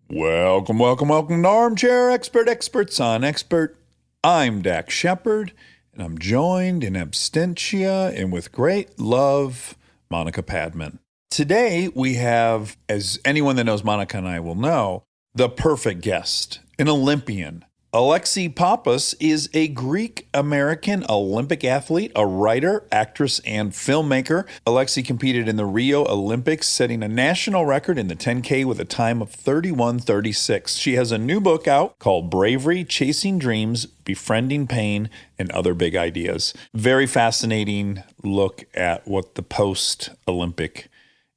Welcome to Armchair Expert, Experts on Expert. I'm Dax Shepard, and I'm joined in absentia and with great love, Monica Padman. Today we have, as anyone that knows Monica and I will know, the perfect guest, an Olympian. Alexi Pappas is a Greek-American Olympic athlete, a writer, actress, and filmmaker. Alexi competed in the Rio Olympics, setting a national record in the 10K with a time of 31:36. She has a new book out called Bravey, Chasing Dreams, Befriending Pain, and Other Big Ideas. Very fascinating look at what the post-Olympic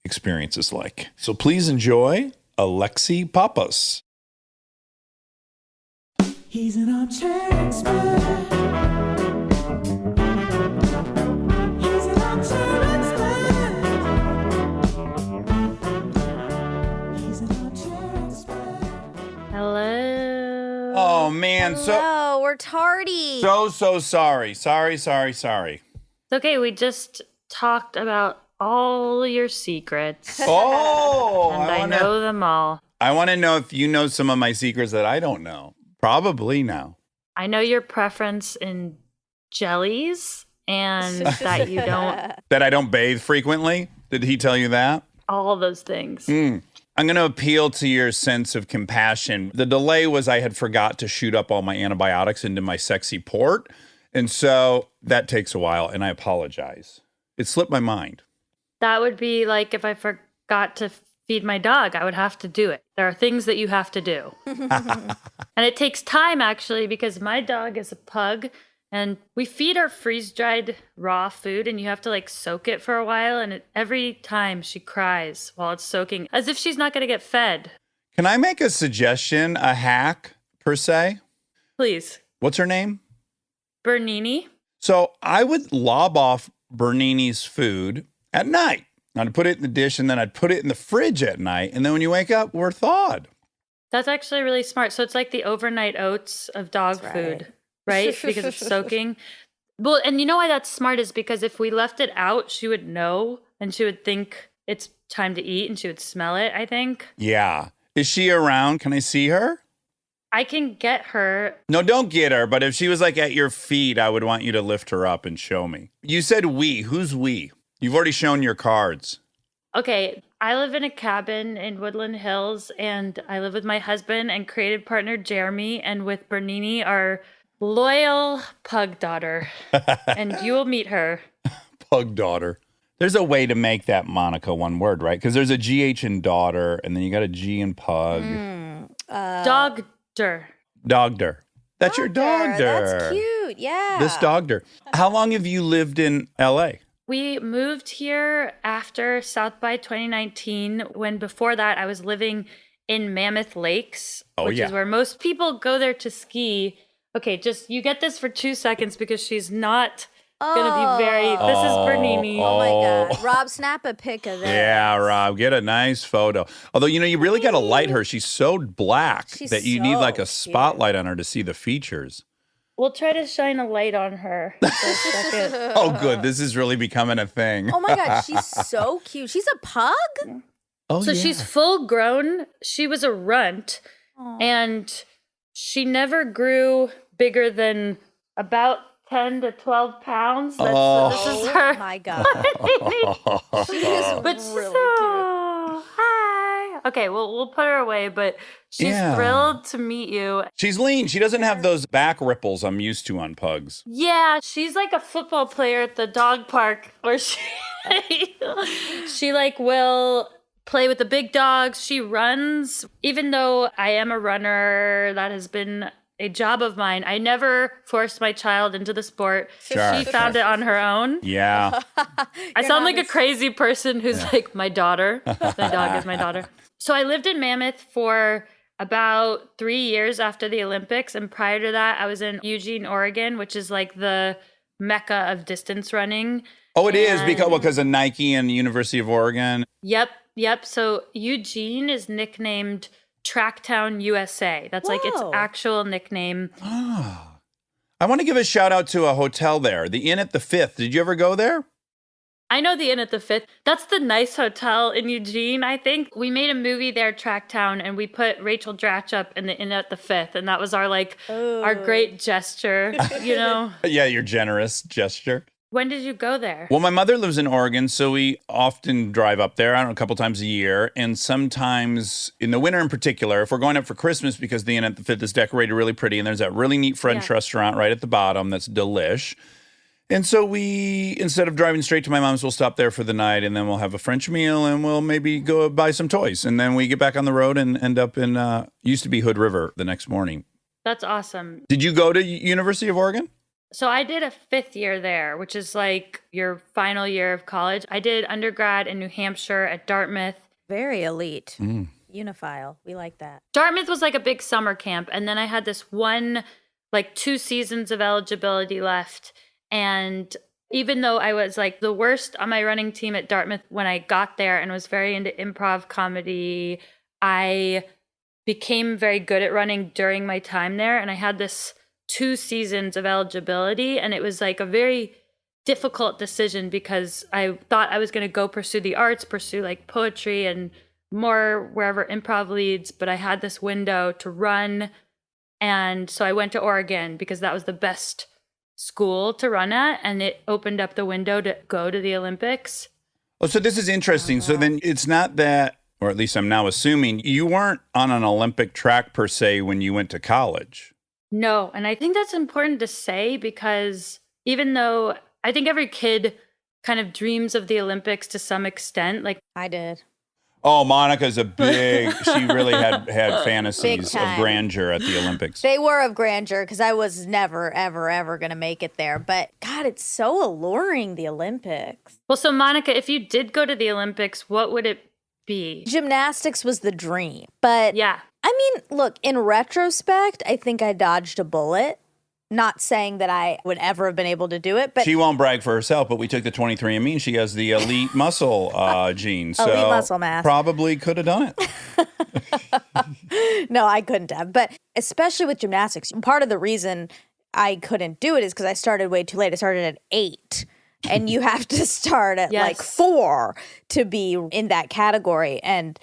experience is like. So please enjoy Alexi Pappas. He's an armchair expert. He's an armchair expert. He's an armchair expert. Hello. Oh, man. Hello, we're tardy. So sorry. Sorry. It's okay. We just talked about all your secrets. Oh, and I know them all. I want to know if you know some of my secrets that I don't know. Probably now. I know your preference in jellies and that you don't. That I don't bathe frequently? Did he tell you that? All those things. I'm going to appeal to your sense of compassion. The delay was I had forgot to shoot up all my antibiotics into my sexy port. And so that takes a while, and I apologize. It slipped my mind. That would be like if I forgot to feed my dog, I would have to do it. There are things that you have to do. And it takes time, actually, because my dog is a pug, and we feed her freeze-dried raw food, and you have to, soak it for a while, and every time she cries while it's soaking, as if she's not going to get fed. Can I make a suggestion, a hack, per se? Please. What's her name? Bernini. So I would lob off Bernini's food at night. I'd put it in the dish, and then I'd put it in the fridge at night. And then when you wake up, we're thawed. That's actually really smart. So it's like the overnight oats of dog food, right? Because it's soaking. Well, and you know why that's smart is because if we left it out, she would know, and she would think it's time to eat, and she would smell it, I think. Yeah. Is she around? Can I see her? I can get her. No, don't get her. But if she was at your feet, I would want you to lift her up and show me. You said we. Who's we? You've already shown your cards. Okay, I live in a cabin in Woodland Hills, and I live with my husband and creative partner, Jeremy, and with Bernini, our loyal pug daughter. And you will meet her. Pug daughter. There's a way to make that, Monica, one word, right? Because there's a GH in daughter, and then you got a G in pug. Dogder. Dogder. That's your dogder. That's cute, yeah. This dogder. How long have you lived in L.A.? We moved here after South by 2019, when before that I was living in Mammoth Lakes, which is where most people go there to ski. Okay, just you get this for 2 seconds because she's not going to be very... This is Bernini. Oh my God. Rob, snap a pic of this. Yeah, Rob, get a nice photo. Although, you really got to light her. She's so black that you need a spotlight on her to see the features. We'll try to shine a light on her for a second. Oh, good. This is really becoming a thing. Oh my God, she's so cute. She's a pug? Oh, so she's full grown. She was a runt, and she never grew bigger than about 10 to 12 pounds. This is her. Oh my God. She is really cute. Hi. Okay, we'll put her away, but she's thrilled to meet you. She's lean. She doesn't have those back ripples I'm used to on pugs. Yeah, she's like a football player at the dog park where she will play with the big dogs. She runs. Even though I am a runner, that has been a job of mine. I never forced my child into the sport. Sure. She found it on her own. Yeah. I sound like a crazy person who's like my daughter. My dog is my daughter. So I lived in Mammoth for about 3 years after the Olympics. And prior to that, I was in Eugene, Oregon, which is like the mecca of distance running. Oh, it is because of Nike and the University of Oregon. Yep. So Eugene is nicknamed Tracktown USA. That's like its actual nickname. Oh. I want to give a shout out to a hotel there, the Inn at the Fifth. Did you ever go there? I know the Inn at the Fifth. That's the nice hotel in Eugene, I think. We made a movie there, Tracktown, and we put Rachel Dratch up in the Inn at the Fifth. And that was our our great gesture, you know? Yeah, your generous gesture. When did you go there? Well, my mother lives in Oregon, so we often drive up there, I don't know, a couple times a year. And sometimes, in the winter in particular, if we're going up for Christmas, because the Inn at the Fifth is decorated really pretty, and there's that really neat French restaurant right at the bottom that's delish. And so we, instead of driving straight to my mom's, we'll stop there for the night, and then we'll have a French meal, and we'll maybe go buy some toys. And then we get back on the road and end up in, used to be Hood River the next morning. That's awesome. Did you go to University of Oregon? So I did a 5th year there, which is like your final year of college. I did undergrad in New Hampshire at Dartmouth. Very elite. Unifile. We like that. Dartmouth was like a big summer camp. And then I had this 2 seasons of eligibility left. And even though I was like the worst on my running team at Dartmouth when I got there and was very into improv comedy, I became very good at running during my time there. And I had this 2 seasons of eligibility. And it was like a very difficult decision because I thought I was going to go pursue the arts, pursue like poetry and more wherever improv leads. But I had this window to run. And so I went to Oregon because that was the best school to run at. And it opened up the window to go to the Olympics. Oh, so this is interesting. So then it's not that, or at least I'm now assuming, you weren't on an Olympic track per se when you went to college. No, and I think that's important to say because even though I think every kid kind of dreams of the Olympics to some extent, like I did. Oh, Monica's a big, she really had fantasies of time. grandeur at the Olympics. They were of grandeur because I was never, ever, ever going to make it there. But God, it's so alluring, the Olympics. well, so Monica, if you did go to the Olympics, what would it be? Gymnastics was the dream. But Yeah. I mean, look, in retrospect, I think I dodged a bullet. Not saying that I would ever have been able to do it, but She won't brag for herself, but we took the 23andMe and she has the elite muscle gene. So Elite muscle mass. Probably could have done it. no, I couldn't have. But especially with gymnastics, part of the reason I couldn't do it is because I started way too late. I started at 8. And you have to start at Yes. like 4 to be in that category. And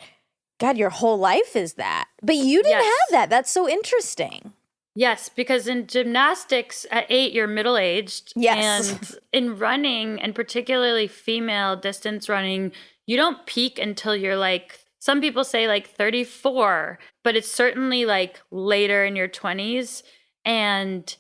God, your whole life is that. But you didn't Yes. have that. That's so interesting. Yes, because in gymnastics at 8, you're middle-aged. Yes. And in running, and particularly female distance running, you don't peak until you're like, some people say like 34, but it's certainly like later in your 20s. And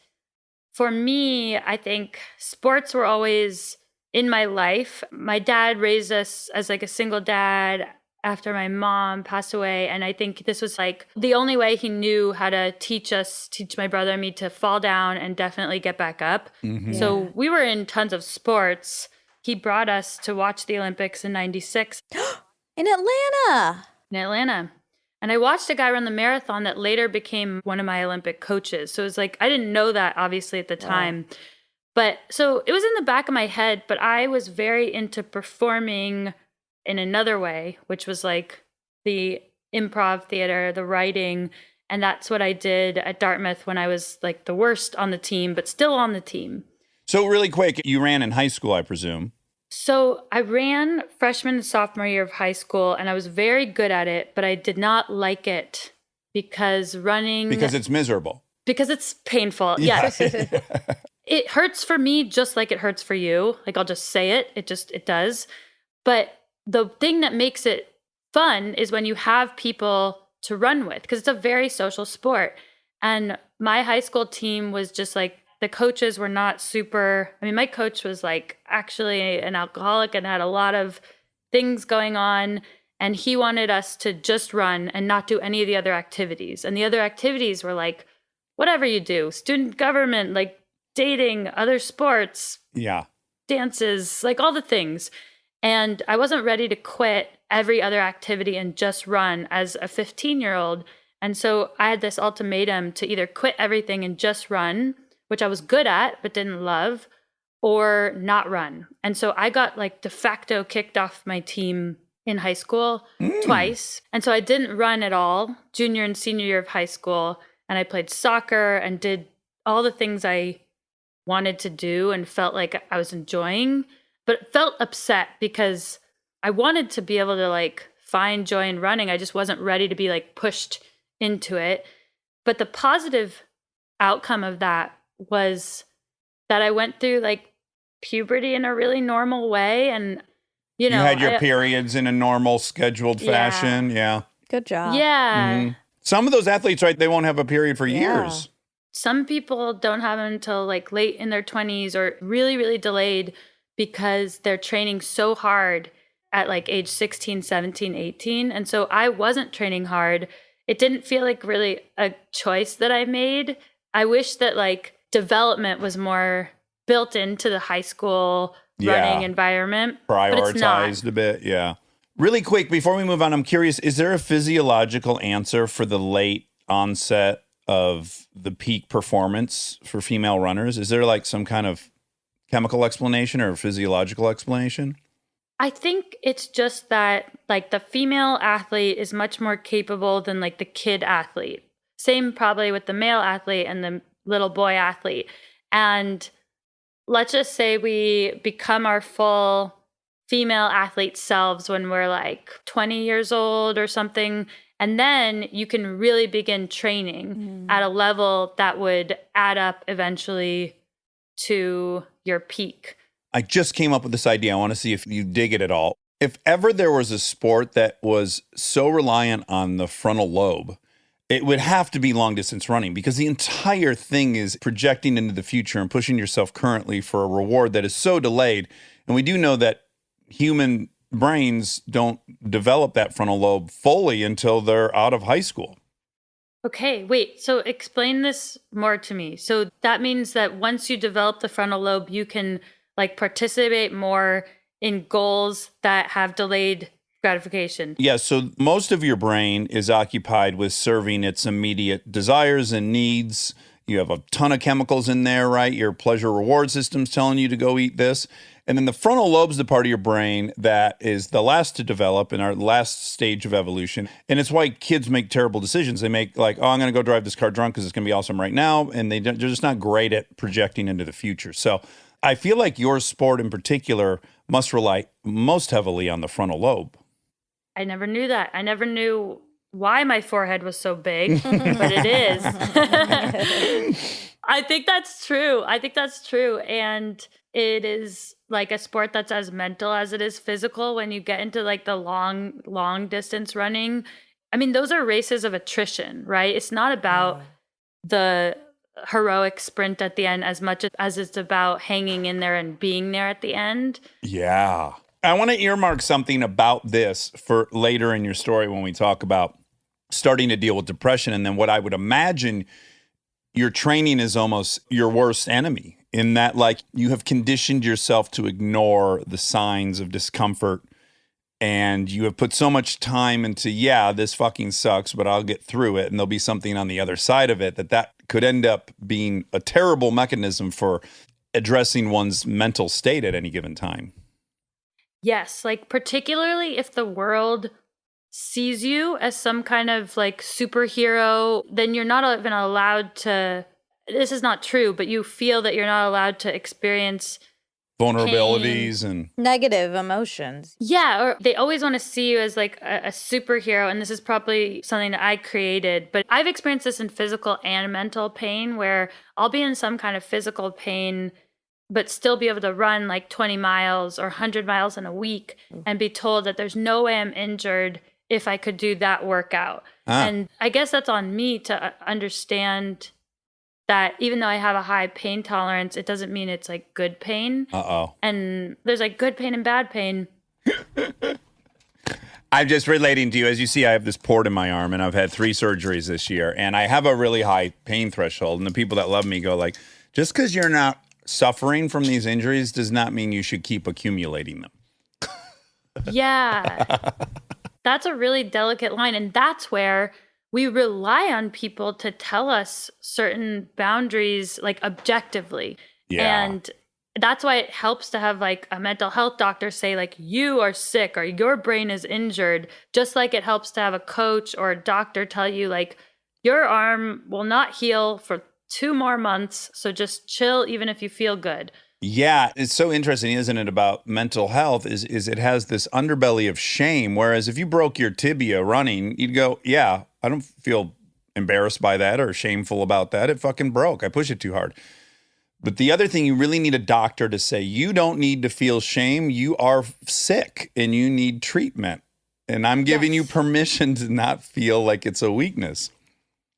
for me, I think sports were always in my life. My dad raised us as like a single dad after my mom passed away. And I think this was like the only way he knew how to teach my brother and me to fall down and definitely get back up. So we were in tons of sports. He brought us to watch the Olympics in 96 In Atlanta. in Atlanta. And I watched a guy run the marathon that later became one of my Olympic coaches. So it was like, I didn't know that obviously at the time. But so it was in the back of my head, but I was very into performing in another way, which was like the improv theater, the writing. And that's what I did at Dartmouth when I was like the worst on the team, but still on the team. So really quick, you ran in high school, I presume. So I ran freshman and sophomore year of high school and I was very good at it, but I did not like it because running... Because it's miserable. Because it's painful. Yes. It hurts for me just like it hurts for you. Like I'll just say it. It does. But the thing that makes it fun is when you have people to run with, because it's a very social sport. And my high school team was just like, the coaches were not super, I mean, my coach was like actually an alcoholic and had a lot of things going on. And he wanted us to just run and not do any of the other activities. And the other activities were like, whatever you do, student government, like dating, other sports, Yeah. dances, like all the things. And I wasn't ready to quit every other activity and just run as a 15-year-old. And so I had this ultimatum to either quit everything and just run, which I was good at but didn't love, or not run. And so I got like de facto kicked off my team in high school twice. And so I didn't run at all junior and senior year of high school. And I played soccer and did all the things I wanted to do and felt like I was enjoying. but felt upset because I wanted to be able to like find joy in running. I just wasn't ready to be like pushed into it. But the positive outcome of that was that I went through like puberty in a really normal way. And, you know, you had your periods in a normal scheduled Yeah. fashion. Yeah. Good job. yeah. Some of those athletes, right, they won't have a period for Yeah. years. Some people don't have them until like late in their 20s or really, really delayed because they're training so hard at like age 16, 17, 18. And so I wasn't training hard. It didn't feel like really a choice that I made. I wish that like development was more built into the high school running environment. But it's not. Prioritized a bit. Yeah. Really quick, before we move on, I'm curious, is there a physiological answer for the late onset of the peak performance for female runners? Is there like some kind of chemical explanation or physiological explanation? I think it's just that like the female athlete is much more capable than like the kid athlete. Same probably with the male athlete and the little boy athlete. And let's just say we become our full female athlete selves when we're like 20 years old or something. And then you can really begin training at a level that would add up eventually to your peak. I just came up with this idea. I want to see if you dig it at all. If ever there was a sport that was so reliant on the frontal lobe, it would have to be long distance running, because the entire thing is projecting into the future and pushing yourself currently for a reward that is so delayed. And we do know that human brains don't develop that frontal lobe fully until they're out of high school. Okay, wait. So explain this more to me. So that means that once you develop the frontal lobe, you can like participate more in goals that have delayed gratification. Yeah, so most of your brain is occupied with serving its immediate desires and needs. You have a ton of chemicals in there, right? Your pleasure reward system's telling you to go eat this. And then the frontal lobe's the part of your brain that is the last to develop in our last stage of evolution. And it's why kids make terrible decisions. They make like, oh, I'm going to go drive this car drunk because it's going to be awesome right now. And they're just not great at projecting into the future. So I feel like your sport in particular must rely most heavily on the frontal lobe. I never knew that. I never knew why my forehead was so big, but it is. I think that's true. And it is like a sport that's as mental as it is physical when you get into like the long distance running. I mean, those are races of attrition, right? It's not about the heroic sprint at the end as much as it's about hanging in there and being there at the end. Yeah. I want to earmark something about this for later in your story when we talk about starting to deal with depression. And then what I would imagine your training is almost your worst enemy, in that like you have conditioned yourself to ignore the signs of discomfort, and you have put so much time into, yeah, this fucking sucks, but I'll get through it. And there'll be something on the other side of it that could end up being a terrible mechanism for addressing one's mental state at any given time. Yes, like particularly if the world sees you as some kind of like superhero, then you're not even allowed to, this is not true, but you feel that you're not allowed to experience Vulnerabilities and Negative emotions. yeah, or they always want to see you as like a superhero. And this is probably something that I created, but I've experienced this in physical and mental pain where I'll be in some kind of physical pain, but still be able to run like 20 miles or 100 miles in a week and be told that there's no way I'm injured if I could do that workout. And I guess that's on me to understand that even though I have a high pain tolerance, it doesn't mean it's like good pain. And there's like good pain and bad pain. I'm just relating to you. As you see, I have this port in my arm, and I've had 3 surgeries this year, and I have a really high pain threshold. And the people that love me go like, just because you're not suffering from these injuries does not mean you should keep accumulating them. Yeah. That's a really delicate line. And that's where we rely on people to tell us certain boundaries, like objectively. Yeah. And that's why it helps to have like a mental health doctor say like, you are sick or your brain is injured. Just like it helps to have a coach or a doctor tell you like, your arm will not heal for 2 more months. So just chill, even if you feel good. Yeah, it's so interesting, isn't it, about mental health is it has this underbelly of shame. Whereas if you broke your tibia running, you'd go, yeah, I don't feel embarrassed by that or shameful about that. It fucking broke. I pushed it too hard. But the other thing, you really need a doctor to say, you don't need to feel shame. You are sick and you need treatment. And I'm giving you permission to not feel like it's a weakness.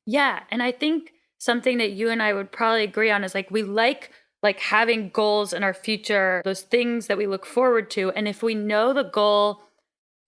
Yeah. And I think something that you and I would probably agree on is like we like having goals in our future, those things that we look forward to. And if we know the goal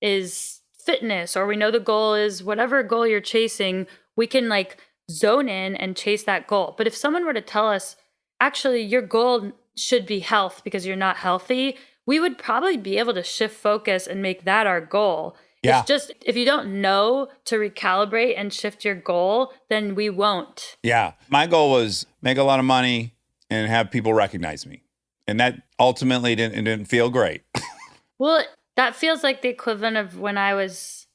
is fitness or we know the goal is whatever goal you're chasing, we can like zone in and chase that goal. But if someone were to tell us, actually, your goal should be health because you're not healthy, we would probably be able to shift focus and make that our goal. Yeah. It's just, if you don't know to recalibrate and shift your goal, then we won't. Yeah. My goal was make a lot of money and have people recognize me. And that ultimately didn't feel great. Well, that feels like the equivalent of when I was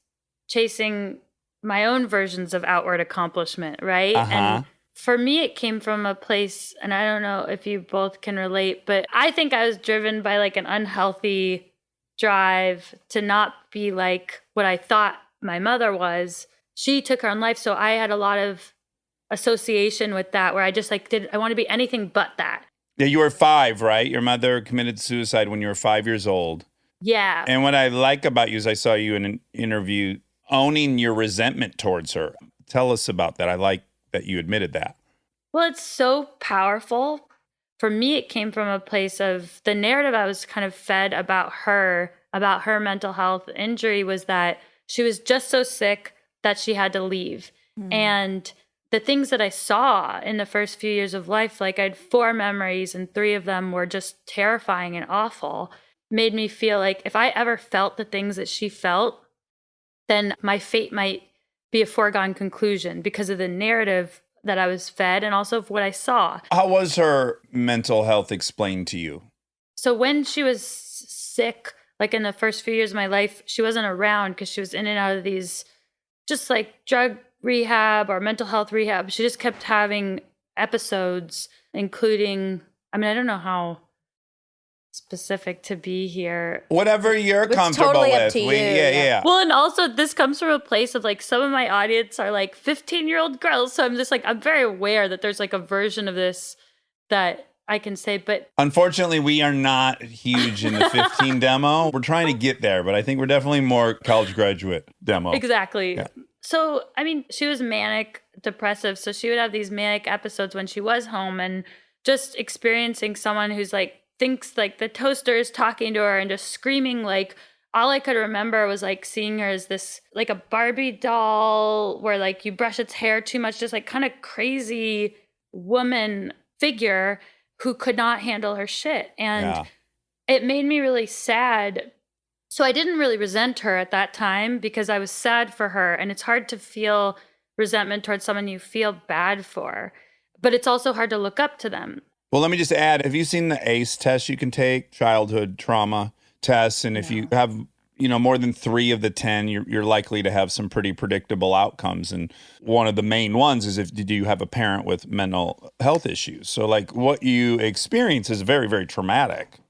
chasing my own versions of outward accomplishment, right? And for me, it came from a place, and I don't know if you both can relate, but I think I was driven by like an unhealthy drive to not be like what I thought my mother was. She took her own life, so I had a lot of association with that where I just like I want to be anything but that. Yeah, you were 5, right? Your mother committed suicide when you were 5 years old. Yeah. And what I like about you is I saw you in an interview owning your resentment towards her. Tell us about that. I like that you admitted that. Well, it's so powerful. For me, it came from a place of the narrative I was kind of fed about her mental health injury was that she was just so sick that she had to leave. And the things that I saw in the first few years of life, like I had 4 memories and 3 of them were just terrifying and awful, made me feel like if I ever felt the things that she felt, then my fate might be a foregone conclusion because of the narrative that I was fed and also of what I saw. How was her mental health explained to you? So when she was sick, like in the first few years of my life, she wasn't around because she was in and out of these just like drug rehab or mental health rehab. She just kept having episodes, including, I mean, I don't know how specific to be here. Whatever you're It's comfortable totally up with. to you, Yeah. Well, and also this comes from a place of like some of my audience are like 15-year-old girls. So I'm just like, I'm very aware that there's like a version of this that I can say, but Unfortunately, we are not huge in the 15 demo. We're trying to get there, but I think we're definitely more college graduate demo. exactly. Yeah. So, I mean, she was manic depressive. So she would have these manic episodes when she was home and just experiencing someone who's like, thinks like the toaster is talking to her and just screaming. Like all I could remember was like seeing her as this like a Barbie doll where like you brush its hair too much, just like kind of crazy woman figure who could not handle her shit. And it made me really sad. So I didn't really resent her at that time because I was sad for her. And it's hard to feel resentment towards someone you feel bad for, but it's also hard to look up to them. Well, let me just add, have you seen the ACE test you can take, childhood trauma tests? And if you have, more than 3 of the 10, you're likely to have some pretty predictable outcomes. And one of the main ones is do you have a parent with mental health issues? So like what you experience is very, very traumatic.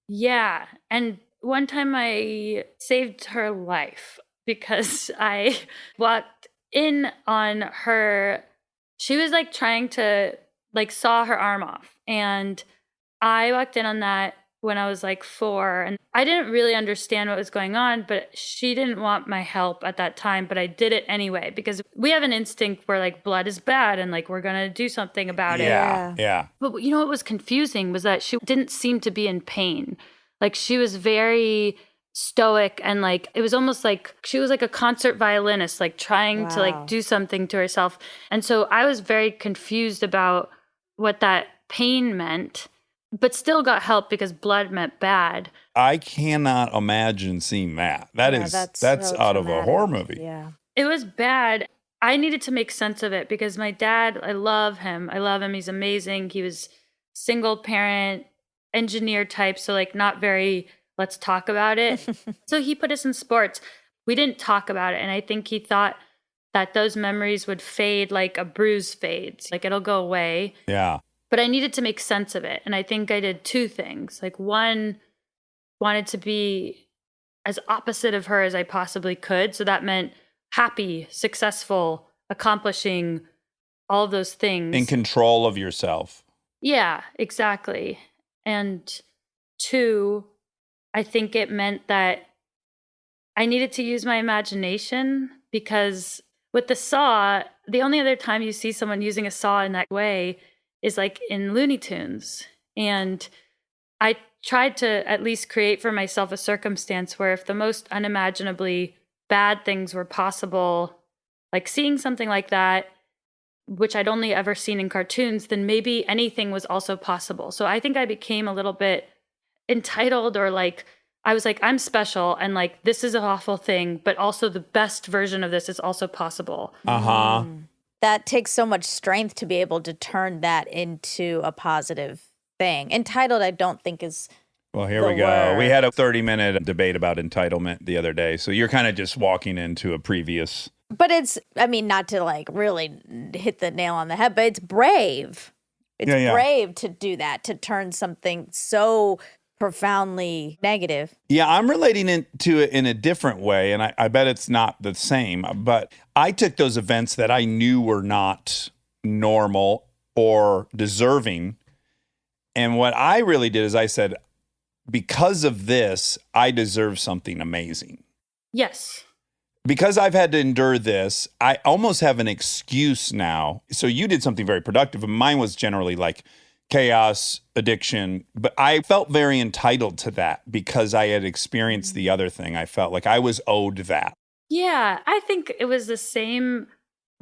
Yeah. And one time I saved her life because I walked in on her. She was like trying to saw her arm off. And I walked in on that when I was like 4 and I didn't really understand what was going on, but she didn't want my help at that time, but I did it anyway because we have an instinct where like blood is bad and like we're going to do something about it. Yeah. But what was confusing was that she didn't seem to be in pain. Like she was very stoic and like it was almost like she was like a concert violinist, like trying to like do something to herself. And so I was very confused about what that pain meant, but still got help because blood meant bad. I cannot imagine seeing that. That's so out of a horror movie. Yeah. It was bad. I needed to make sense of it because my dad, I love him. He's amazing. He was single parent, engineer type. So like not very, let's talk about it. So he put us in sports. We didn't talk about it. And I think he thought that those memories would fade like a bruise fades, like it'll go away. Yeah. but I needed to make sense of it. And I think I did two things. Like, one, wanted to be as opposite of her as I possibly could. So that meant happy, successful, accomplishing all of those things. In control of yourself. Yeah, exactly. And two, I think it meant that I needed to use my imagination, because with the saw, the only other time you see someone using a saw in that way is like in Looney Tunes. And I tried to at least create for myself a circumstance where if the most unimaginably bad things were possible, like seeing something like that, which I'd only ever seen in cartoons, then maybe anything was also possible. So I think I became a little bit entitled, or like, I was like, I'm special, and like, this is an awful thing, but also the best version of this is also possible. Uh-huh. That takes so much strength to be able to turn that into a positive thing. Entitled, I don't think is Well, here the we go. word. We had a 30-minute debate about entitlement the other day. So you're kind of just walking into a previous. But it's, I mean, not to like really hit the nail on the head, but it's brave. It's Yeah. brave to do that, to turn something so profoundly negative. Yeah, I'm relating to it in a different way, and I bet it's not the same. But I took those events that I knew were not normal or deserving, and what I really did is I said, because of this, I deserve something amazing. Yes. Because I've had to endure this, I almost have an excuse now. So you did something very productive, and mine was generally like chaos, addiction. But I felt very entitled to that because I had experienced the other thing. I felt like I was owed that. Yeah, I think it was the same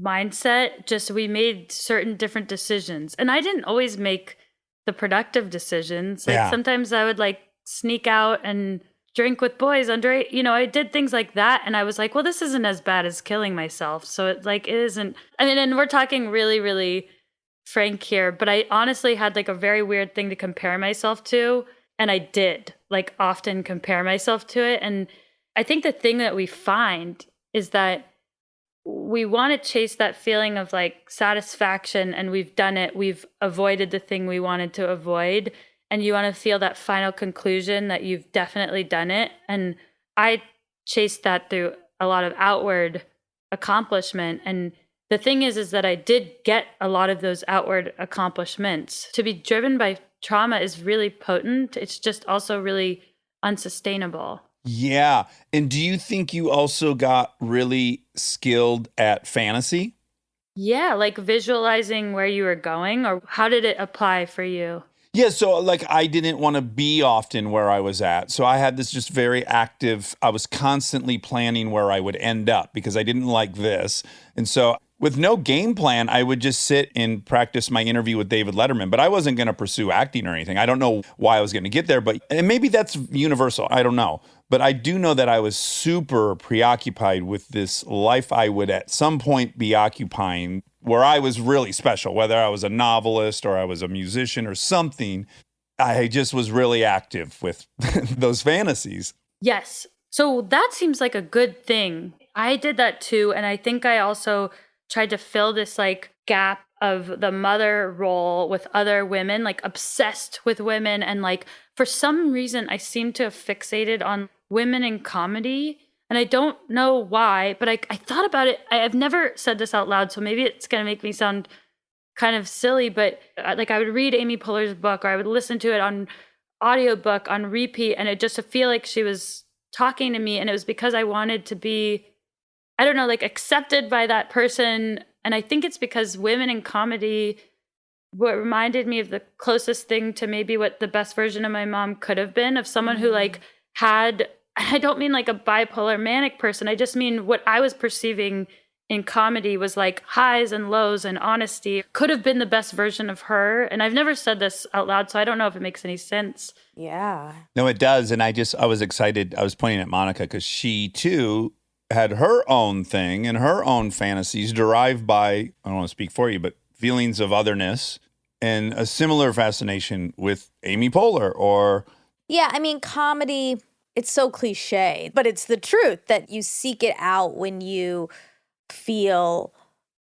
mindset, just we made certain different decisions. And I didn't always make the productive decisions. Like sometimes I would like sneak out and drink with boys under, I did things like that. And I was like, well, this isn't as bad as killing myself. So it isn't, and we're talking really, really frank here, but I honestly had like a very weird thing to compare myself to. And I did like often compare myself to it. And I think the thing that we find is that we want to chase that feeling of like satisfaction, and we've done it. We've avoided the thing we wanted to avoid. And you want to feel that final conclusion that you've definitely done it. And I chased that through a lot of outward accomplishment. And the thing is that I did get a lot of those outward accomplishments. To be driven by trauma is really potent. It's just also really unsustainable. Yeah. And do you think you also got really skilled at fantasy? Yeah, like visualizing where you were going, or how did it apply for you? Yeah, so like I didn't want to be often where I was at. So I had this just very active, I was constantly planning where I would end up because I didn't like this. And so with no game plan, I would just sit and practice my interview with David Letterman, but I wasn't going to pursue acting or anything. I don't know why I was going to get there, and maybe that's universal. I don't know. But I do know that I was super preoccupied with this life I would at some point be occupying, where I was really special, whether I was a novelist or I was a musician or something. I just was really active with those fantasies. Yes. So that seems like a good thing. I did that too. And I think I also tried to fill this like gap of the mother role with other women, like obsessed with women. And like, for some reason, I seem to have fixated on women in comedy. And I don't know why, but I thought about it. I've never said this out loud, so maybe it's going to make me sound kind of silly, but like I would read Amy Poehler's book, or I would listen to it on audiobook on repeat, and it just feel like she was talking to me. And it was because I wanted to be, I don't know, like accepted by that person. And I think it's because women in comedy, what reminded me of the closest thing to maybe what the best version of my mom could have been, of someone who like had, I don't mean like a bipolar manic person. I just mean what I was perceiving in comedy was like highs and lows and honesty. Could have been the best version of her. And I've never said this out loud, so I don't know if it makes any sense. Yeah. No, it does. And I was excited. I was pointing at Monica because she too had her own thing and her own fantasies derived by, I don't want to speak for you, but feelings of otherness, and a similar fascination with Amy Poehler or... Yeah, I mean, comedy, it's so cliche, but it's the truth that you seek it out when you feel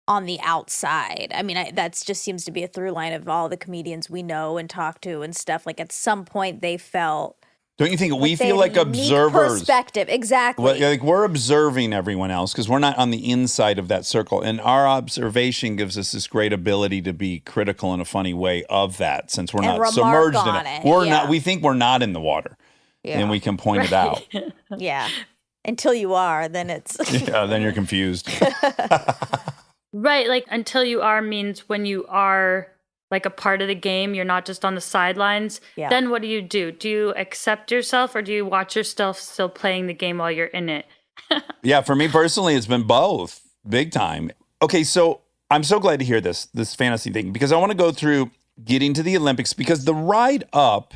on the outside. I mean, that's just seems to be a through line of all the comedians we know and talk to and stuff. Like at some point they felt Don't you think we they feel had like a unique observers? perspective. Exactly. Well, like we're observing everyone else because we're not on the inside of that circle. And our observation gives us this great ability to be critical in a funny way of that since we're And not remark submerged in on it. it, We're yeah. not, we think we're not in the water and we can point it out. Yeah. Until you are, then it's Yeah, then you're confused. Right. Like until you are means when you are like a part of the game, you're not just on the sidelines. Yeah. Then what do? Do you accept yourself or do you watch yourself still playing the game while you're in it? Yeah, for me personally, it's been both big time. Okay, so I'm so glad to hear this fantasy thing because I want to go through getting to the Olympics because the ride up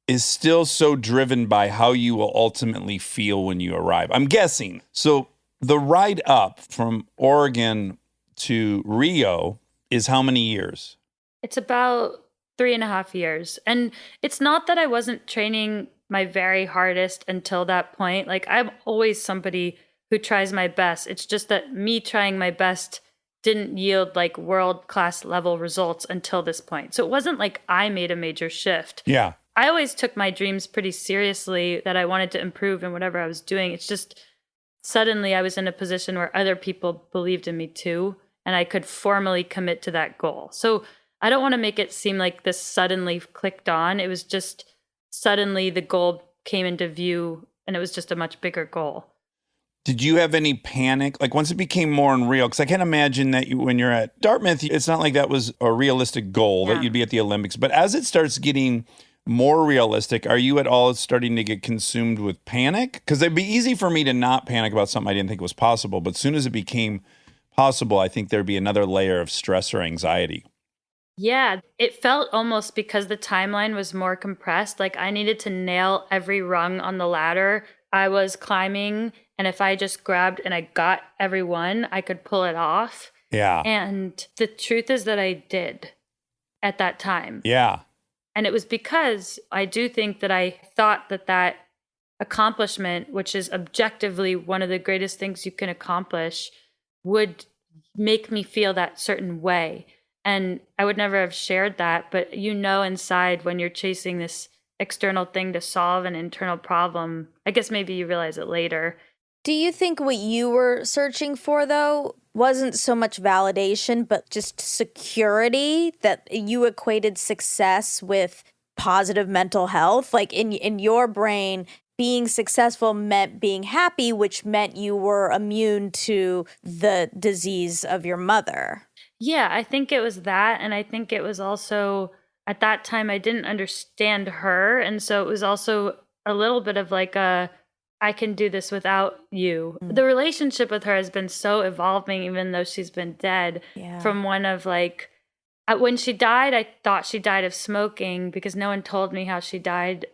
is still so driven by how you will ultimately feel when you arrive. I'm guessing. So the ride up from Oregon to Rio is how many years? It's about 3.5 years. And it's not that I wasn't training my very hardest until that point. Like I'm always somebody who tries my best. It's just that me trying my best didn't yield like world-class level results until this point. So it wasn't like I made a major shift. Yeah. I always took my dreams pretty seriously that I wanted to improve in whatever I was doing. It's just suddenly I was in a position where other people believed in me too, and I could formally commit to that goal. So I don't want to make it seem like this suddenly clicked on. It was just suddenly the goal came into view and it was just a much bigger goal. Did you have any panic? Like once it became more unreal, because I can't imagine that when you're at Dartmouth, it's not like that was a realistic goal that you'd be at the Olympics. But as it starts getting more realistic, are you at all starting to get consumed with panic? Because it'd be easy for me to not panic about something I didn't think was possible. But as soon as it became possible, I think there'd be another layer of stress or anxiety. Yeah, it felt almost because the timeline was more compressed. Like I needed to nail every rung on the ladder I was climbing. And if I just grabbed and I got every one, I could pull it off. Yeah. And the truth is that I did at that time. Yeah. And it was because I do think that I thought that that accomplishment, which is objectively one of the greatest things you can accomplish, would make me feel that certain way. And I would never have shared that, but you know inside when you're chasing this external thing to solve an internal problem, I guess maybe you realize it later. Do you think what you were searching for, though, wasn't so much validation, but just security, that you equated success with positive mental health? Like in your brain, being successful meant being happy, which meant you were immune to the disease of your mother. Yeah, I think it was that. And I think it was also, at that time, I didn't understand her. And so it was also a little bit of like I can do this without you. The relationship with her has been so evolving, even though she's been dead. Yeah. From one of like, when she died, I thought she died of smoking because no one told me how she died.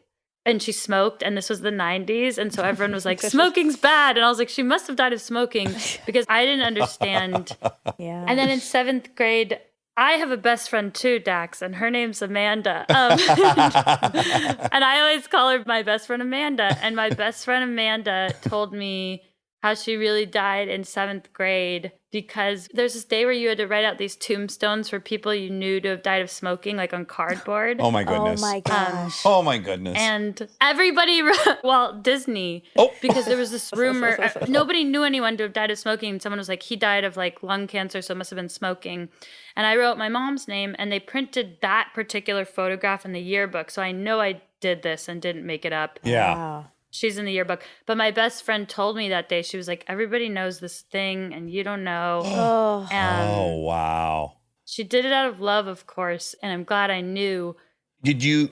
And she smoked, and this was the 90s. And so everyone was like, smoking's bad. And I was like, she must have died of smoking because I didn't understand. Yeah. And then in 7th grade, I have a best friend too, Dax, and her name's Amanda. And I always call her my best friend Amanda. And my best friend Amanda told me how she really died in 7th grade because there's this day where you had to write out these tombstones for people you knew to have died of smoking, like on cardboard. Oh my goodness. Oh my gosh. Oh my goodness. And everybody, well, Disney, because there was this rumor, nobody knew anyone to have died of smoking. And someone was like, he died of like lung cancer, so it must have been smoking. And I wrote my mom's name and they printed that particular photograph in the yearbook. So I know I did this and didn't make it up. Yeah. Wow. She's in the yearbook. But my best friend told me that day, she was like, everybody knows this thing and you don't know. Oh. Oh, wow. She did it out of love, of course. And I'm glad I knew. Did you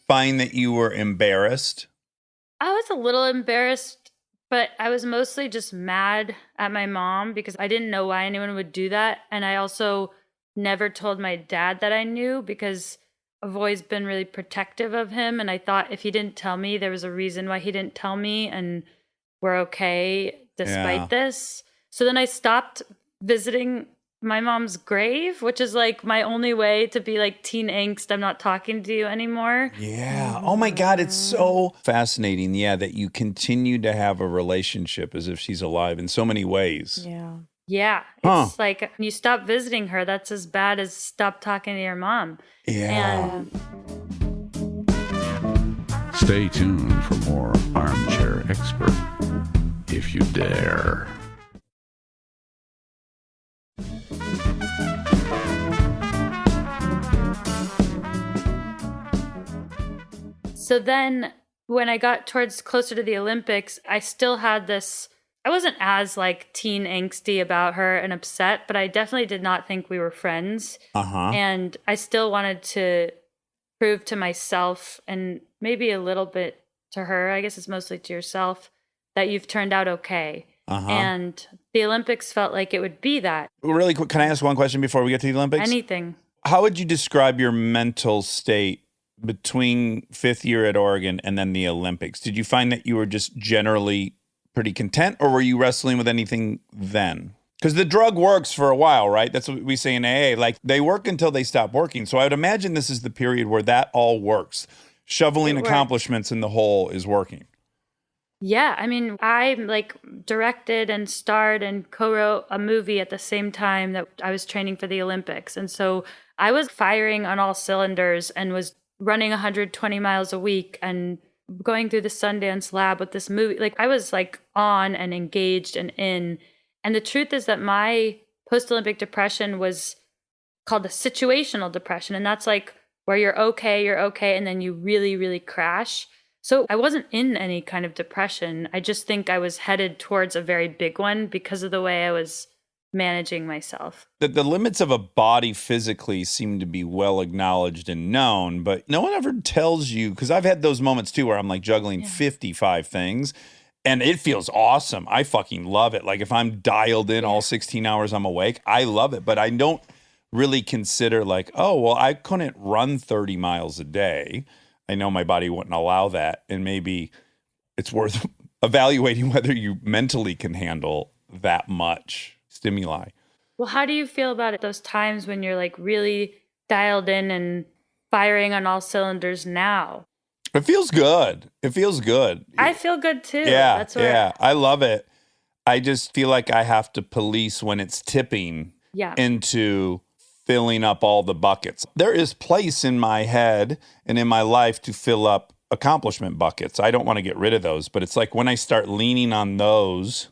find that you were embarrassed? I was a little embarrassed, but I was mostly just mad at my mom because I didn't know why anyone would do that. And I also never told my dad that I knew because I've always been really protective of him. And I thought if he didn't tell me, there was a reason why he didn't tell me. And we're okay despite this. So then I stopped visiting my mom's grave, which is like my only way to be like teen angst. I'm not talking to you anymore. Yeah. Oh my God. It's so fascinating. Yeah. That you continue to have a relationship as if she's alive in so many ways. Yeah. Yeah. Huh. It's like when you stop visiting her, that's as bad as stop talking to your mom. Yeah. And Stay tuned for more Armchair Expert, if you dare. so then when I got towards closer to the Olympics, I still had this, I wasn't as like teen angsty about her and upset, but I definitely did not think we were friends. Uh-huh. And I still wanted to prove to myself and maybe a little bit to her, I guess it's mostly to yourself, that you've turned out okay. Uh-huh. And the Olympics felt like it would be that. Really quick, can I ask one question before we get to the Olympics? Anything. How would you describe your mental state between fifth year at Oregon and then the Olympics? Did you find that you were just generally pretty content, or were you wrestling with anything then? Because the drug works for a while, right? That's what we say in AA. Like, they work until they stop working. So I would imagine this is the period where that all works. Shoveling It works. accomplishments in the hole is working. Yeah, I mean, I like directed and starred and co-wrote a movie at the same time that I was training for the Olympics. And so I was firing on all cylinders and was running 120 miles a week and going through the Sundance lab with this movie. Like, I was like on and engaged and in. And the truth is that my post-Olympic depression was called a situational depression. And that's like where you're okay, and then you really, really crash. So I wasn't in any kind of depression. I just think I was headed towards a very big one because of the way I was managing myself. The limits of a body physically seem to be well acknowledged and known, but no one ever tells you, because I've had those moments too where I'm like juggling 55 things and it feels awesome. I fucking love it. Like, if I'm dialed in all 16 hours I'm awake, I love it. But I don't really consider like, oh, well, I couldn't run 30 miles a day. I know my body wouldn't allow that. And maybe it's worth evaluating whether you mentally can handle that much stimuli. Well, how do you feel about it those times when you're like really dialed in and firing on all cylinders now? It feels good. It feels good. I feel good too. Yeah, That's where yeah. I love it. I just feel like I have to police when it's tipping Yeah. into filling up all the buckets. There is place in my head and in my life to fill up accomplishment buckets. I don't want to get rid of those, but it's like when I start leaning on those,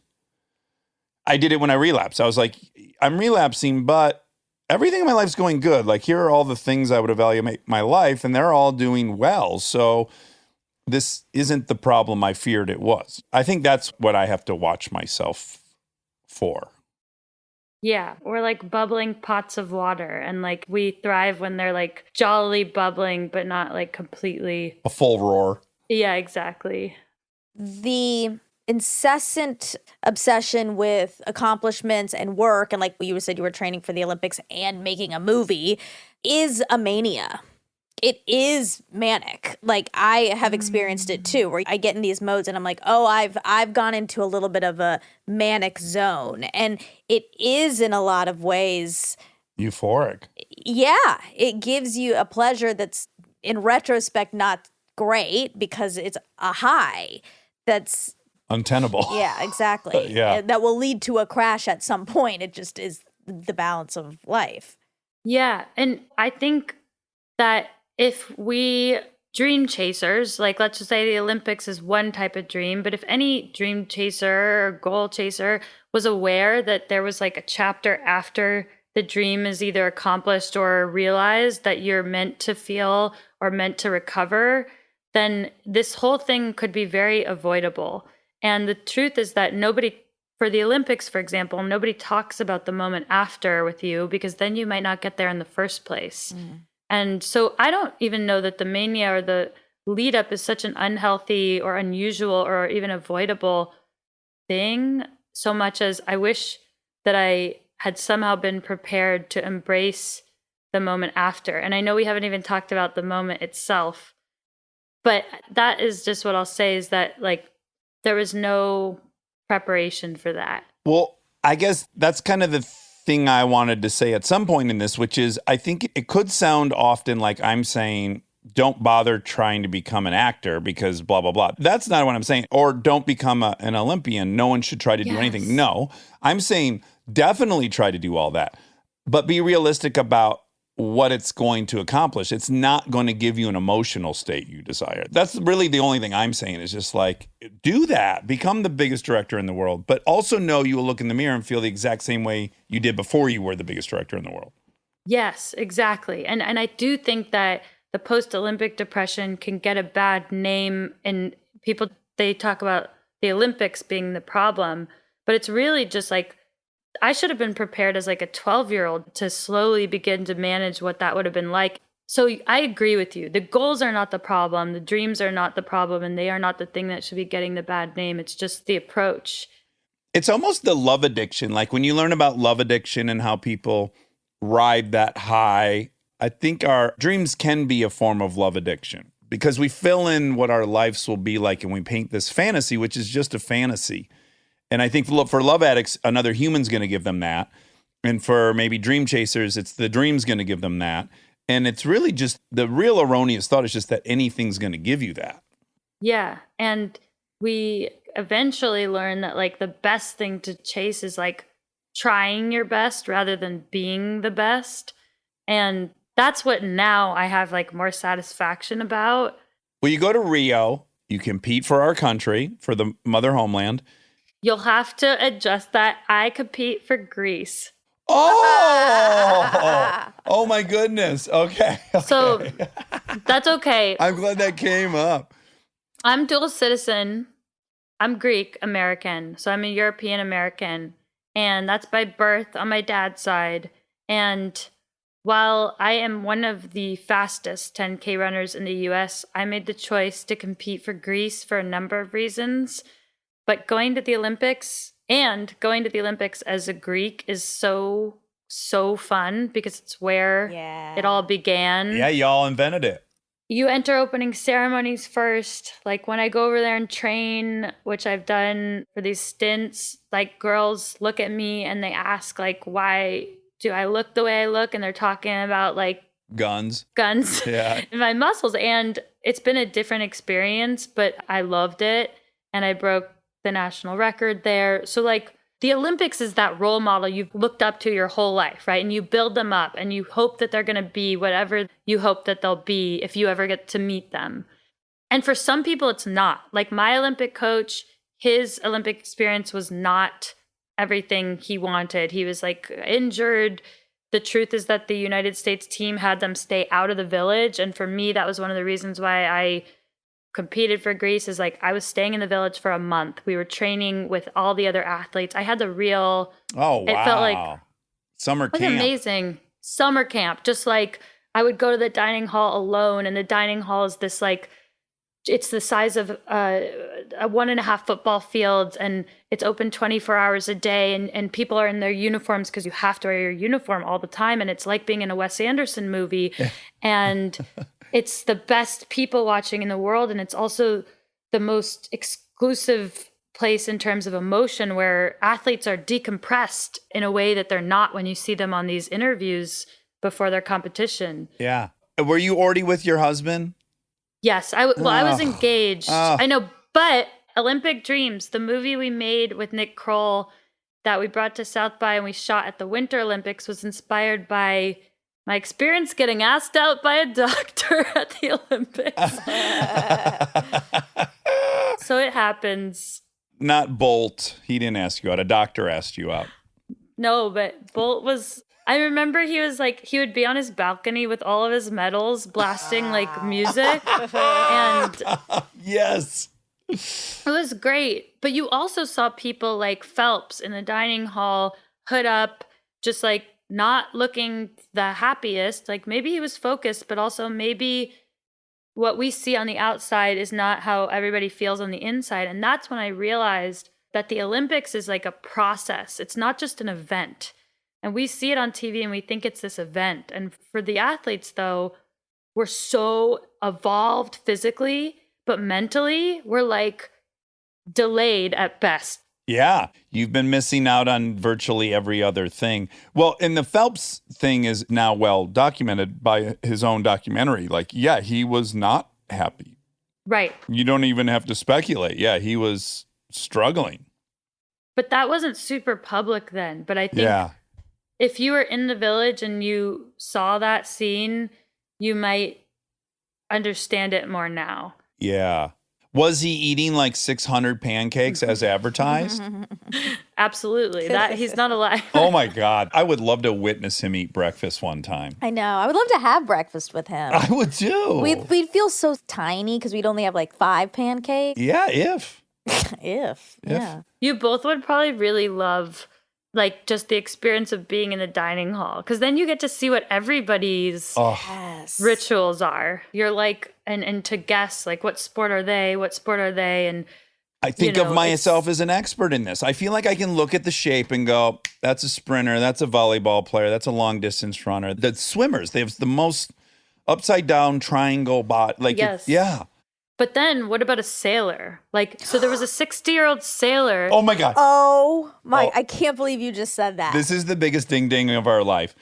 I did it when I relapsed. I was like, I'm relapsing, but everything in my life's going good. Like, here are all the things I would evaluate my life, and they're all doing well. So this isn't the problem I feared it was. I think that's what I have to watch myself for. Yeah, we're like bubbling pots of water, and like we thrive when they're like jollily bubbling, but not like completely. A full roar. Yeah, exactly. The incessant obsession with accomplishments and work, and like you said, you were training for the Olympics and making a movie, is a mania. It is manic. Like, I have experienced it too, where I get in these modes and I'm like, oh, I've gone into a little bit of a manic zone. And it is, in a lot of ways, Euphoric. yeah, it gives you a pleasure that's in retrospect not great because it's a high that's Untenable. yeah, exactly. Yeah. That will lead to a crash at some point. It just is the balance of life. Yeah, and I think that if we dream chasers, like let's just say the Olympics is one type of dream, but if any dream chaser or goal chaser was aware that there was like a chapter after the dream is either accomplished or realized that you're meant to feel or meant to recover, then this whole thing could be very avoidable. And the truth is that nobody, for the Olympics, for example, nobody talks about the moment after with you because then you might not get there in the first place. And so I don't even know that the mania or the lead up is such an unhealthy or unusual or even avoidable thing, so much as I wish that I had somehow been prepared to embrace the moment after. And I know we haven't even talked about the moment itself, but that is just what I'll say is that like there was no preparation for that. Well, I guess that's kind of the thing I wanted to say at some point in this, which is I think it could sound often like I'm saying, don't bother trying to become an actor because blah, blah, blah. That's not what I'm saying. Or don't become an Olympian. No one should try to do anything. No, I'm saying definitely try to do all that, but be realistic about what it's going to accomplish. It's not going to give you an emotional state you desire. That's really the only thing I'm saying is just like, do that. Become the biggest director in the world, but also know you will look in the mirror and feel the exact same way you did before you were the biggest director in the world. Yes, exactly. And I do think that the post-Olympic depression can get a bad name, and people, they talk about the Olympics being the problem, but it's really just like, I should have been prepared as like a 12-year-old to slowly begin to manage what that would have been like. So I agree with you. The goals are not the problem. The dreams are not the problem, and they are not the thing that should be getting the bad name. It's just the approach. It's almost the love addiction. Like when you learn about love addiction and how people ride that high, I think our dreams can be a form of love addiction because we fill in what our lives will be like and we paint this fantasy, which is just a fantasy. And I think for love addicts, another human's going to give them that. And for maybe dream chasers, it's the dream's going to give them that. And it's really just the real erroneous thought is just that anything's going to give you that. Yeah. And we eventually learn that like the best thing to chase is like trying your best rather than being the best. And that's what now I have like more satisfaction about. Well, you go to Rio, you compete for our country, for the mother homeland. You'll have to adjust that. I compete for Greece. Oh, oh my goodness. Okay. So that's okay. I'm glad that came up. I'm dual citizen. I'm Greek American. So I'm a European American. And that's by birth on my dad's side. And while I am one of the fastest 10K runners in the US, I made the choice to compete for Greece for a number of reasons. But going to the Olympics as a Greek is so fun because it's where it all began. Yeah, y'all invented it. You enter opening ceremonies first. Like when I go over there and train, which I've done for these stints, like girls look at me and they ask like, why do I look the way I look? And they're talking about like guns in my muscles. And it's been a different experience, but I loved it. And I broke the national record there. So like the Olympics is that role model you've looked up to your whole life, right? And you build them up and you hope that they're going to be whatever you hope that they'll be if you ever get to meet them. And for some people, it's not. Like my Olympic coach, his Olympic experience was not everything he wanted. He was like injured. The truth is that the United States team had them stay out of the village. And for me, that was one of the reasons why I competed for Greece is like I was staying in the village for a month. We were training with all the other athletes. I had the real, oh, wow. It felt like summer camp. Amazing. Summer camp. Just like I would go to the dining hall alone, and the dining hall is this like, it's the size of a 1.5 football field, and it's open 24 hours a day, and people are in their uniforms because you have to wear your uniform all the time. And it's like being in a Wes Anderson movie. And it's the best people watching in the world. And it's also the most exclusive place in terms of emotion where athletes are decompressed in a way that they're not when you see them on these interviews before their competition. Yeah. Were you already with your husband? Yes. I was engaged. I know. But Olympic Dreams, the movie we made with Nick Kroll that we brought to South by and we shot at the Winter Olympics was inspired by my experience getting asked out by a doctor at the Olympics. So it happens. Not Bolt. He didn't ask you out. A doctor asked you out. No, but Bolt was... I remember he was like, he would be on his balcony with all of his medals blasting like music. And yes. It was great. But you also saw people like Phelps in the dining hall, hood up, just like not looking the happiest. Like maybe he was focused, but also maybe what we see on the outside is not how everybody feels on the inside. And that's when I realized that the Olympics is like a process. It's not just an event. And we see it on TV and we think it's this event. And for the athletes, though, we're so evolved physically, but mentally, we're like delayed at best. Yeah, you've been missing out on virtually every other thing. Well, and the Phelps thing is now well documented by his own documentary. Like, yeah, he was not happy. Right. You don't even have to speculate. Yeah, he was struggling. But that wasn't super public then. But I think Yeah. if you were in the village and you saw that scene, you might understand it more now. Yeah. Was he eating like 600 pancakes as advertised? Absolutely. That he's not alive. Oh my God. I would love to witness him eat breakfast one time. I know. I would love to have breakfast with him. I would too. We'd feel so tiny because we'd only have like 5 pancakes. Yeah, if. If. Yeah. You both would probably really love like just the experience of being in the dining hall, because then you get to see what everybody's Oh, Yes. rituals are. You're like, and to guess like what sport are they, and I think You of know, myself as an expert in this. I feel like I can look at the shape and go, that's a sprinter, that's a volleyball player, that's a long distance runner. The swimmers, they have the most upside down triangle bot. Like, Yes. yeah. but then what about a sailor? Like, so there was a 60-year-old sailor. Oh my God. Oh my, Oh. I can't believe you just said that. This is the biggest ding ding of our life.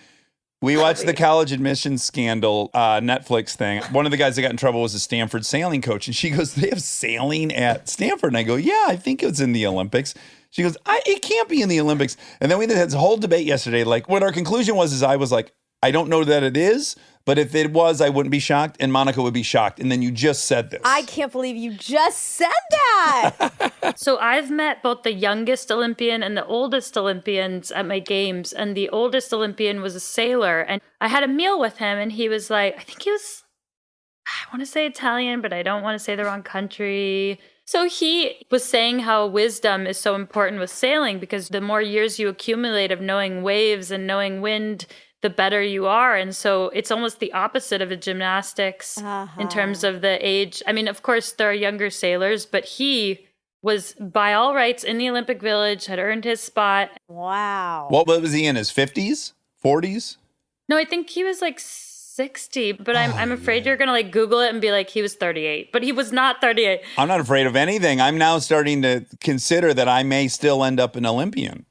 We watched the college admissions scandal Netflix thing. One of the guys that got in trouble was a Stanford sailing coach. And she goes, they have sailing at Stanford. And I go, yeah, I think it's in the Olympics. She goes, it can't be in the Olympics. And then we had this whole debate yesterday. Like what our conclusion was is I was like, I don't know that it is, but if it was, I wouldn't be shocked. And Monica would be shocked. And then you just said this. I can't believe you just said that. So I've met both the youngest Olympian and the oldest Olympians at my games. And the oldest Olympian was a sailor. And I had a meal with him and he was like, I want to say Italian, but I don't want to say the wrong country. So he was saying how wisdom is so important with sailing because the more years you accumulate of knowing waves and knowing wind, the better you are. And so it's almost the opposite of a gymnastics in terms of the age. I mean, of course, there are younger sailors, but he was by all rights in the Olympic Village, had earned his spot. Wow. What was he in, his 50s, 40s? No, I think he was like 60, but I'm afraid you're going to like Google it and be like, he was 38, but he was not 38. I'm not afraid of anything. I'm now starting to consider that I may still end up an Olympian.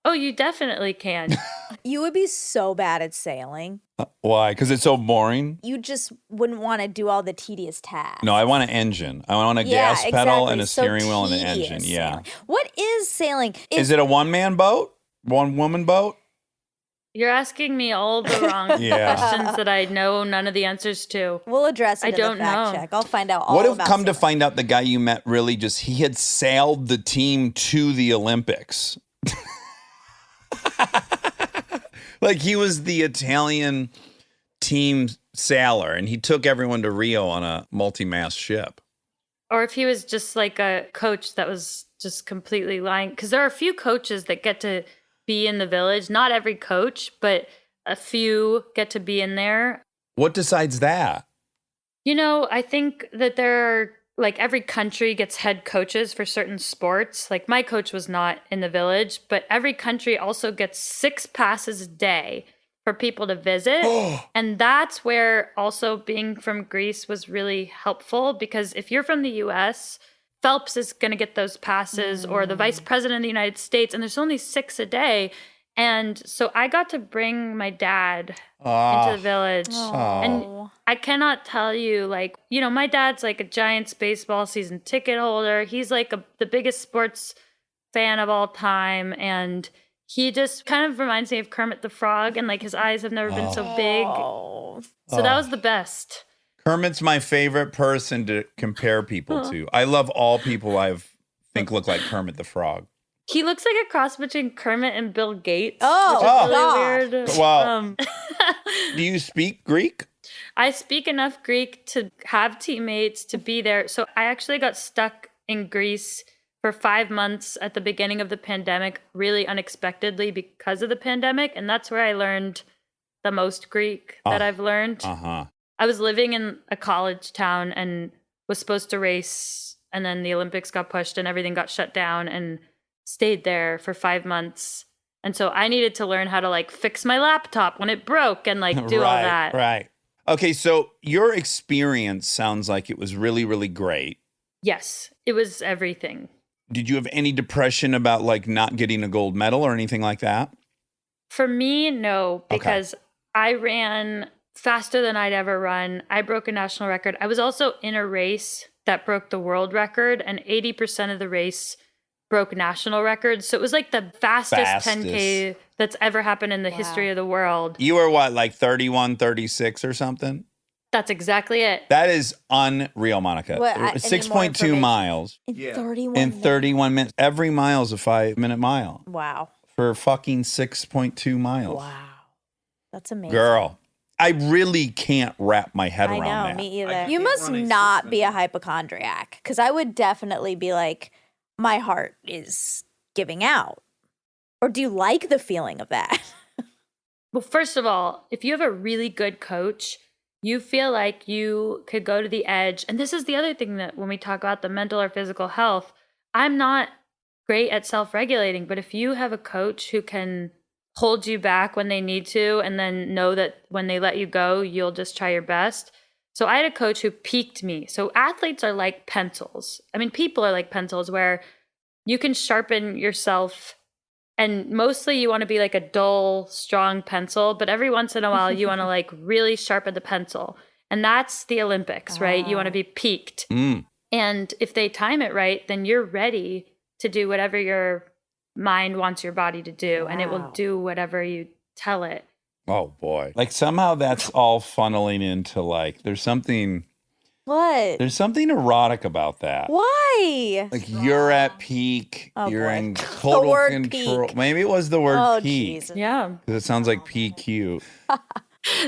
Oh, you definitely can. You would be so bad at sailing. Why? Because it's so boring? You just wouldn't want to do all the tedious tasks. No, I want an engine. I want a Yeah, gas pedal and exactly. a So steering wheel and an tedious engine. Yeah. sailing. What is sailing? Is it a one-man boat? One-woman boat? You're asking me all the wrong Yeah. questions that I know none of the answers to. We'll address it I in don't the fact know. check. I'll find out all What if about come to sailing. find out the guy you met really just, he had sailed the team to the Olympics. Like he was the Italian team sailor and he took everyone to Rio on a multi-mast ship. Or if he was just like a coach that was just completely lying. Because there are a few coaches that get to be in the village. Not every coach, but a few get to be in there. What decides that? You know, I think that there are, like, every country gets head coaches for certain sports. Like, my coach was not in the village, but every country also gets 6 passes a day for people to visit. And that's where also being from Greece was really helpful, because if you're from the US, Phelps is going to get those passes, or the vice president of the United States, and there's only 6 a day. And so I got to bring my dad into the village. And I cannot tell you, like, you know, my dad's like a Giants baseball season ticket holder. He's like the biggest sports fan of all time. And he just kind of reminds me of Kermit the Frog. And like his eyes have never been so big. So that was the best. Kermit's my favorite person to compare people to. I love all people I think look like Kermit the Frog. He looks like a cross between Kermit and Bill Gates. Oh, which is God. really weird. Wow. Do you speak Greek? I speak enough Greek to have teammates to be there. So I actually got stuck in Greece for 5 months at the beginning of the pandemic, really unexpectedly because of the pandemic. And that's where I learned the most Greek that I've learned. Uh-huh. I was living in a college town and was supposed to race. And then the Olympics got pushed and everything got shut down, and stayed there for 5 months. And so I needed to learn how to like fix my laptop when it broke and like do all that. Right. Okay, so your experience sounds like it was really, really great. Yes, it was everything. Did you have any depression about like not getting a gold medal or anything like that? For me, no, because I ran faster than I'd ever run. I broke a national record. I was also in a race that broke the world record, and 80% of the race broke national records. So it was like the fastest 10K that's ever happened in the history of the world. You were what, like 31, 36 or something? That's exactly it. That is unreal, Monica. What, I need more 6.2 information. miles In 31 in minutes. 31 minutes. Every mile is a 5-minute mile Wow. for fucking 6.2 miles. Wow. That's amazing. Girl, I really can't wrap my head I around know, that. me either. You must not be a hypochondriac, because I would definitely be like, my heart is giving out. Or do you like the feeling of that? Well, first of all, if you have a really good coach, you feel like you could go to the edge. And this is the other thing that when we talk about the mental or physical health, I'm not great at self-regulating, but if you have a coach who can hold you back when they need to, and then know that when they let you go, you'll just try your best. So I had a coach who peaked me. So athletes are like pencils. I mean, people are like pencils where you can sharpen yourself, and mostly you want to be like a dull, strong pencil, but every once in a while you want to like really sharpen the pencil. And that's the Olympics, right? You want to be peaked. And if they time it right, then you're ready to do whatever your mind wants your body to do, and it will do whatever you tell it. Oh boy. Like somehow that's all funneling into like there's something erotic about that. Why? Like you're at peak, Oh, you're boy. in The total word control. peak. Maybe it was the word Oh, peak. Jesus. Yeah. Because it sounds like PQ.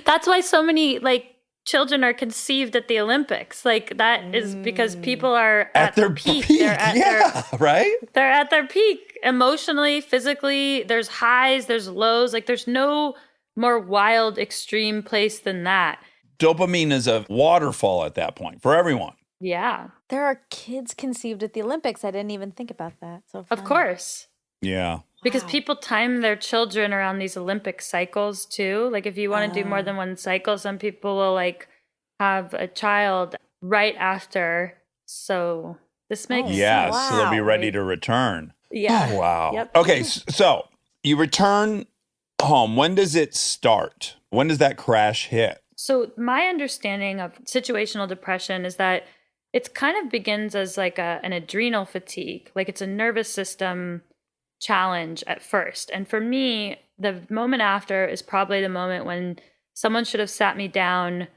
That's why so many like children are conceived at the Olympics. Like that is because people are At their peak. They're at Yeah, right? they're at their peak emotionally, physically. There's highs, there's lows. Like there's no more wild, extreme place than that. Dopamine is a waterfall at that point for everyone. Yeah, There are kids conceived at the Olympics. I didn't even think about that. So of funny. course. Yeah. Because Wow. people time their children around these Olympic cycles too. Like if you want to do more than one cycle, some people will like have a child right after. So this makes Yeah, so they'll be Wow. ready to return. Yeah. Oh, wow. Yep. Okay, so you return home. When does it start? When does that crash hit? So my understanding of situational depression is that it kind of begins as like an adrenal fatigue, like it's a nervous system challenge at first. And for me, the moment after is probably the moment when someone should have sat me down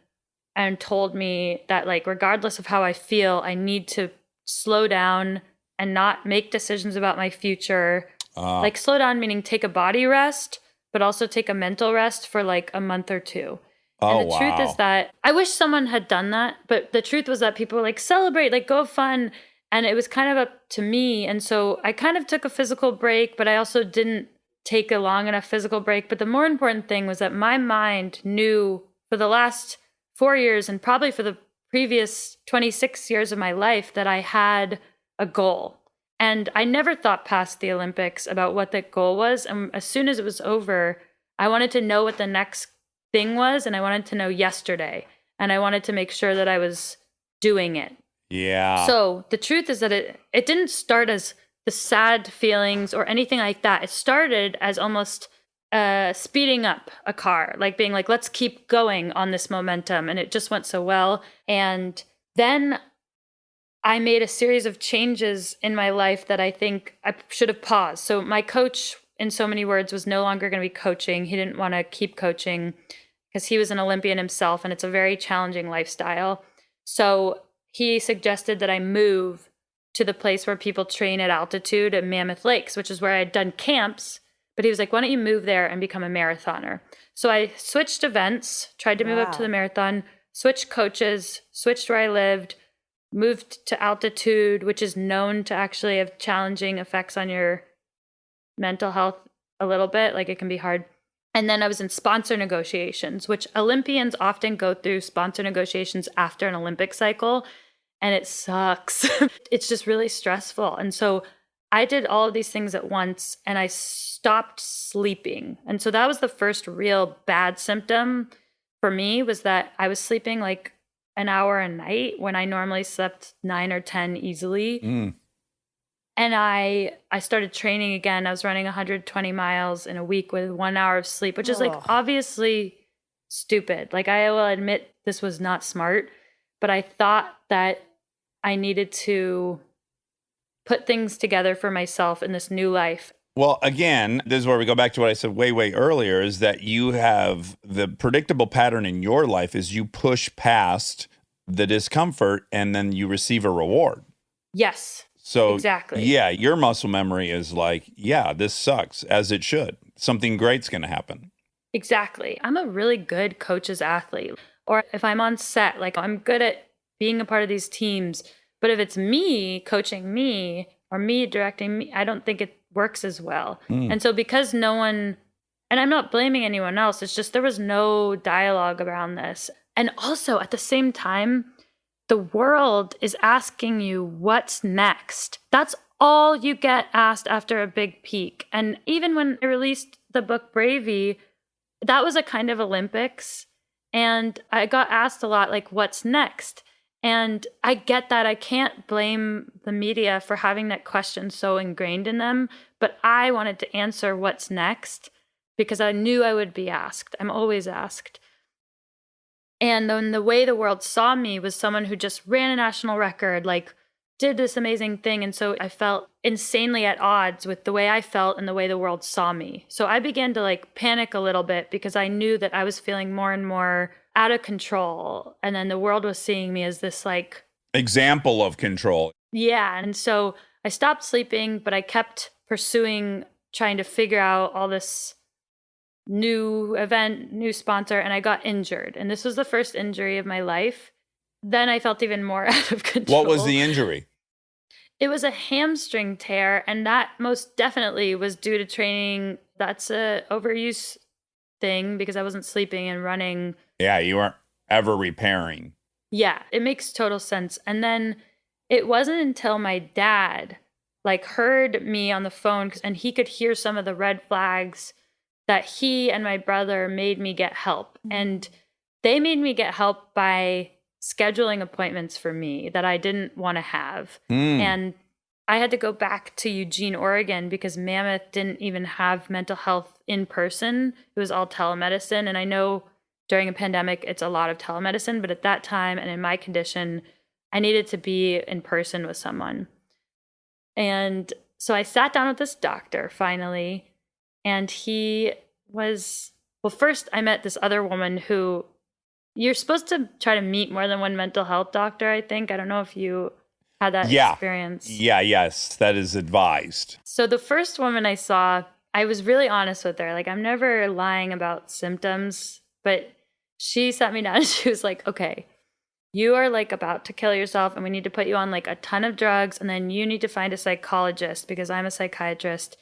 and told me that like regardless of how I feel, I need to slow down and not make decisions about my future. Like slow down meaning take a body rest, but also take a mental rest for like a month or two. And the truth is that I wish someone had done that, but the truth was that people were like, celebrate, like go have fun. And it was kind of up to me. And so I kind of took a physical break, but I also didn't take a long enough physical break. But the more important thing was that my mind knew for the last 4 years and probably for the previous 26 years of my life that I had a goal. And I never thought past the Olympics about what that goal was. And as soon as it was over, I wanted to know what the next thing was. And I wanted to know yesterday. And I wanted to make sure that I was doing it. Yeah. So the truth is that it didn't start as the sad feelings or anything like that. It started as almost speeding up a car, like being like, let's keep going on this momentum. And it just went so well. And then I made a series of changes in my life that I think I should have paused. So my coach, in so many words, was no longer going to be coaching. He didn't want to keep coaching because he was an Olympian himself, and it's a very challenging lifestyle. So he suggested that I move to the place where people train at altitude at Mammoth Lakes, which is where I had done camps. But he was like, why don't you move there and become a marathoner? So I switched events, tried to move up to the marathon, switched coaches, switched where I lived, moved to altitude, which is known to actually have challenging effects on your mental health a little bit. Like it can be hard. And then I was in sponsor negotiations, which Olympians often go through sponsor negotiations after an Olympic cycle. And it sucks. It's just really stressful. And so I did all of these things at once and I stopped sleeping. And so that was the first real bad symptom for me, was that I was sleeping like an hour a night when I normally slept 9 or 10 easily. And I started training again. I was running 120 miles in a week with 1 hour of sleep, which is like obviously stupid. Like I will admit this was not smart, but I thought that I needed to put things together for myself in this new life. Well, again, this is where we go back to what I said way earlier, is that you have the predictable pattern in your life is you push past the discomfort and then you receive a reward. Yes. So exactly. Yeah, your muscle memory is like, yeah, this sucks, as it should. Something great's going to happen. Exactly. I'm a really good coach's athlete. Or if I'm on set, like I'm good at being a part of these teams. But if it's me coaching me or me directing me, I don't think it works as well. And so because no one, and I'm not blaming anyone else, it's just there was no dialogue around this. And also at the same time, the world is asking you what's next. That's all you get asked after a big peak. And even when I released the book Bravey, that was a kind of Olympics. And I got asked a lot, like, what's next? And I get that. I can't blame the media for having that question so ingrained in them. But I wanted to answer what's next because I knew I would be asked. I'm always asked. And then the way the world saw me was someone who just ran a national record, like did this amazing thing. And so I felt insanely at odds with the way I felt and the way the world saw me. So I began to like panic a little bit because I knew that I was feeling more and more out of control. And then the world was seeing me as this like example of control. Yeah. And so I stopped sleeping, but I kept pursuing, trying to figure out all this new event, new sponsor, and I got injured. And this was the first injury of my life. Then I felt even more out of control. What was the injury? It was a hamstring tear, and that most definitely was due to training. That's a overuse thing because I wasn't sleeping and running. Yeah, you weren't ever repairing. Yeah, it makes total sense. And then it wasn't until my dad like heard me on the phone and he could hear some of the red flags that he and my brother made me get help. And they made me get help by scheduling appointments for me that I didn't want to have. And I had to go back to Eugene, Oregon because Mammoth didn't even have mental health in person. It was all telemedicine. And I know during a pandemic, it's a lot of telemedicine, but at that time and in my condition, I needed to be in person with someone. And so I sat down with this doctor finally, and he was, well, first I met this other woman who you're supposed to try to meet more than one mental health doctor, I think. I don't know if you had that experience. Yes, that is advised. So the first woman I saw, I was really honest with her. Like, I'm never lying about symptoms, but she sat me down and she was like, okay, you are like about to kill yourself and we need to put you on like a ton of drugs. And then you need to find a psychologist because I'm a psychiatrist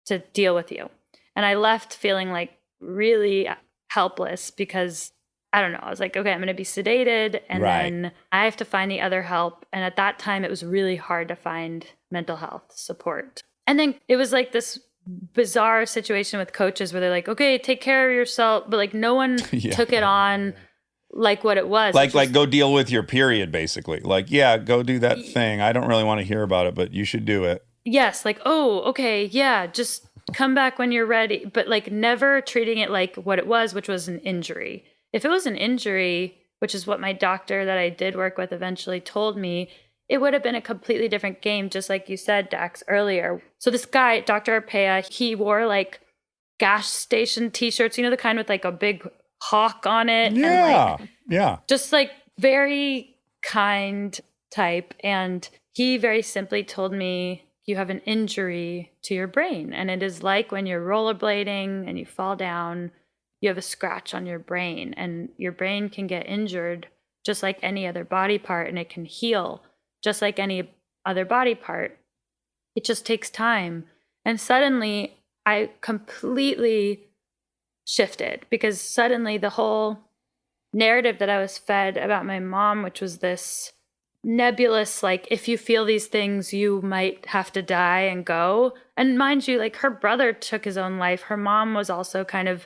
to deal with you. And I left feeling like really helpless because I don't know. I was like, okay, I'm going to be sedated and then I have to find the other help. And at that time, it was really hard to find mental health support. And then it was like this bizarre situation with coaches where they're like, okay, take care of yourself. But like no one took it on like what it was. Like go deal with your period, basically. Like, yeah, go do that thing. I don't really want to hear about it, but you should do it. Yes. Like, oh, okay. Yeah. Just come back when you're ready. But like never treating it like what it was, which was an injury. If it was an injury, which is what my doctor that I did work with eventually told me, it would have been a completely different game, just like you said, Dax, earlier. So this guy, Dr. Arpea, he wore like gas station t-shirts, you know, the kind with like a big hawk on it. Yeah, and like, just like very kind type. And he very simply told me, you have an injury to your brain. And it is like when you're rollerblading and you fall down, you have a scratch on your brain, and your brain can get injured just like any other body part, and it can heal just like any other body part. It just takes time. And suddenly I completely shifted because suddenly the whole narrative that I was fed about my mom, which was this nebulous, like, if you feel these things, you might have to die and go. And mind you, like her brother took his own life. Her mom was also kind of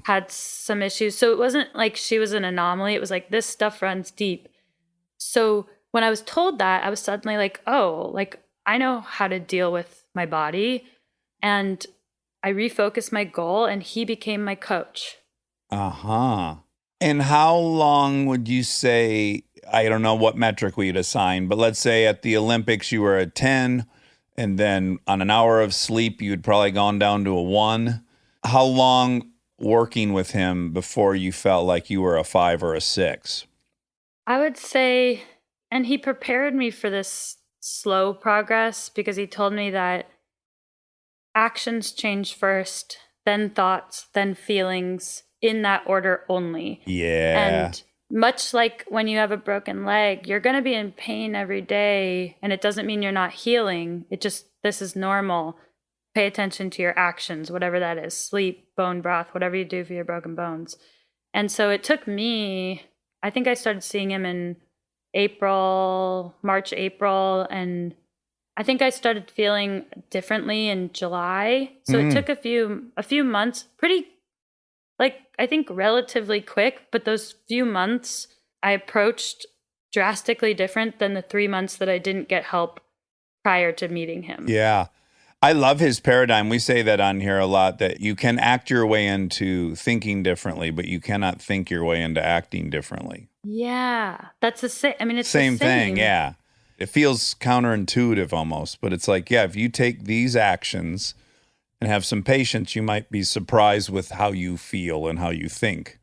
had some issues. So it wasn't like she was an anomaly. It was like this stuff runs deep. So when I was told that, I was suddenly like, oh, like I know how to deal with my body. And I refocused my goal and he became my coach. Uh-huh. And how long would you say, I don't know what metric we'd assign, but let's say at the Olympics you were a 10, And then on an hour of sleep, you'd probably gone down to a 1. How long working with him before you felt like you were a 5 or a 6? I would say, and he prepared me for this slow progress because he told me that actions change first, then thoughts, then feelings, in that order only. Yeah. And much like when you have a broken leg, you're going to be in pain every day, and it doesn't mean you're not healing. It just, this is normal. Pay attention to your actions, whatever that is, sleep, bone broth, whatever you do for your broken bones. And so it took me, I think I started seeing him in March, April, and I think I started feeling differently in July. So it took a few months, pretty, like, I think relatively quick, but those few months I approached drastically different than the 3 months that I didn't get help prior to meeting him. Yeah. I love his paradigm. We say that on here a lot, that you can act your way into thinking differently, but you cannot think your way into acting differently. Yeah. That's the same. I mean, it's Same the same thing. Yeah. It feels counterintuitive almost, but it's like, yeah, if you take these actions and have some patience, you might be surprised with how you feel and how you think.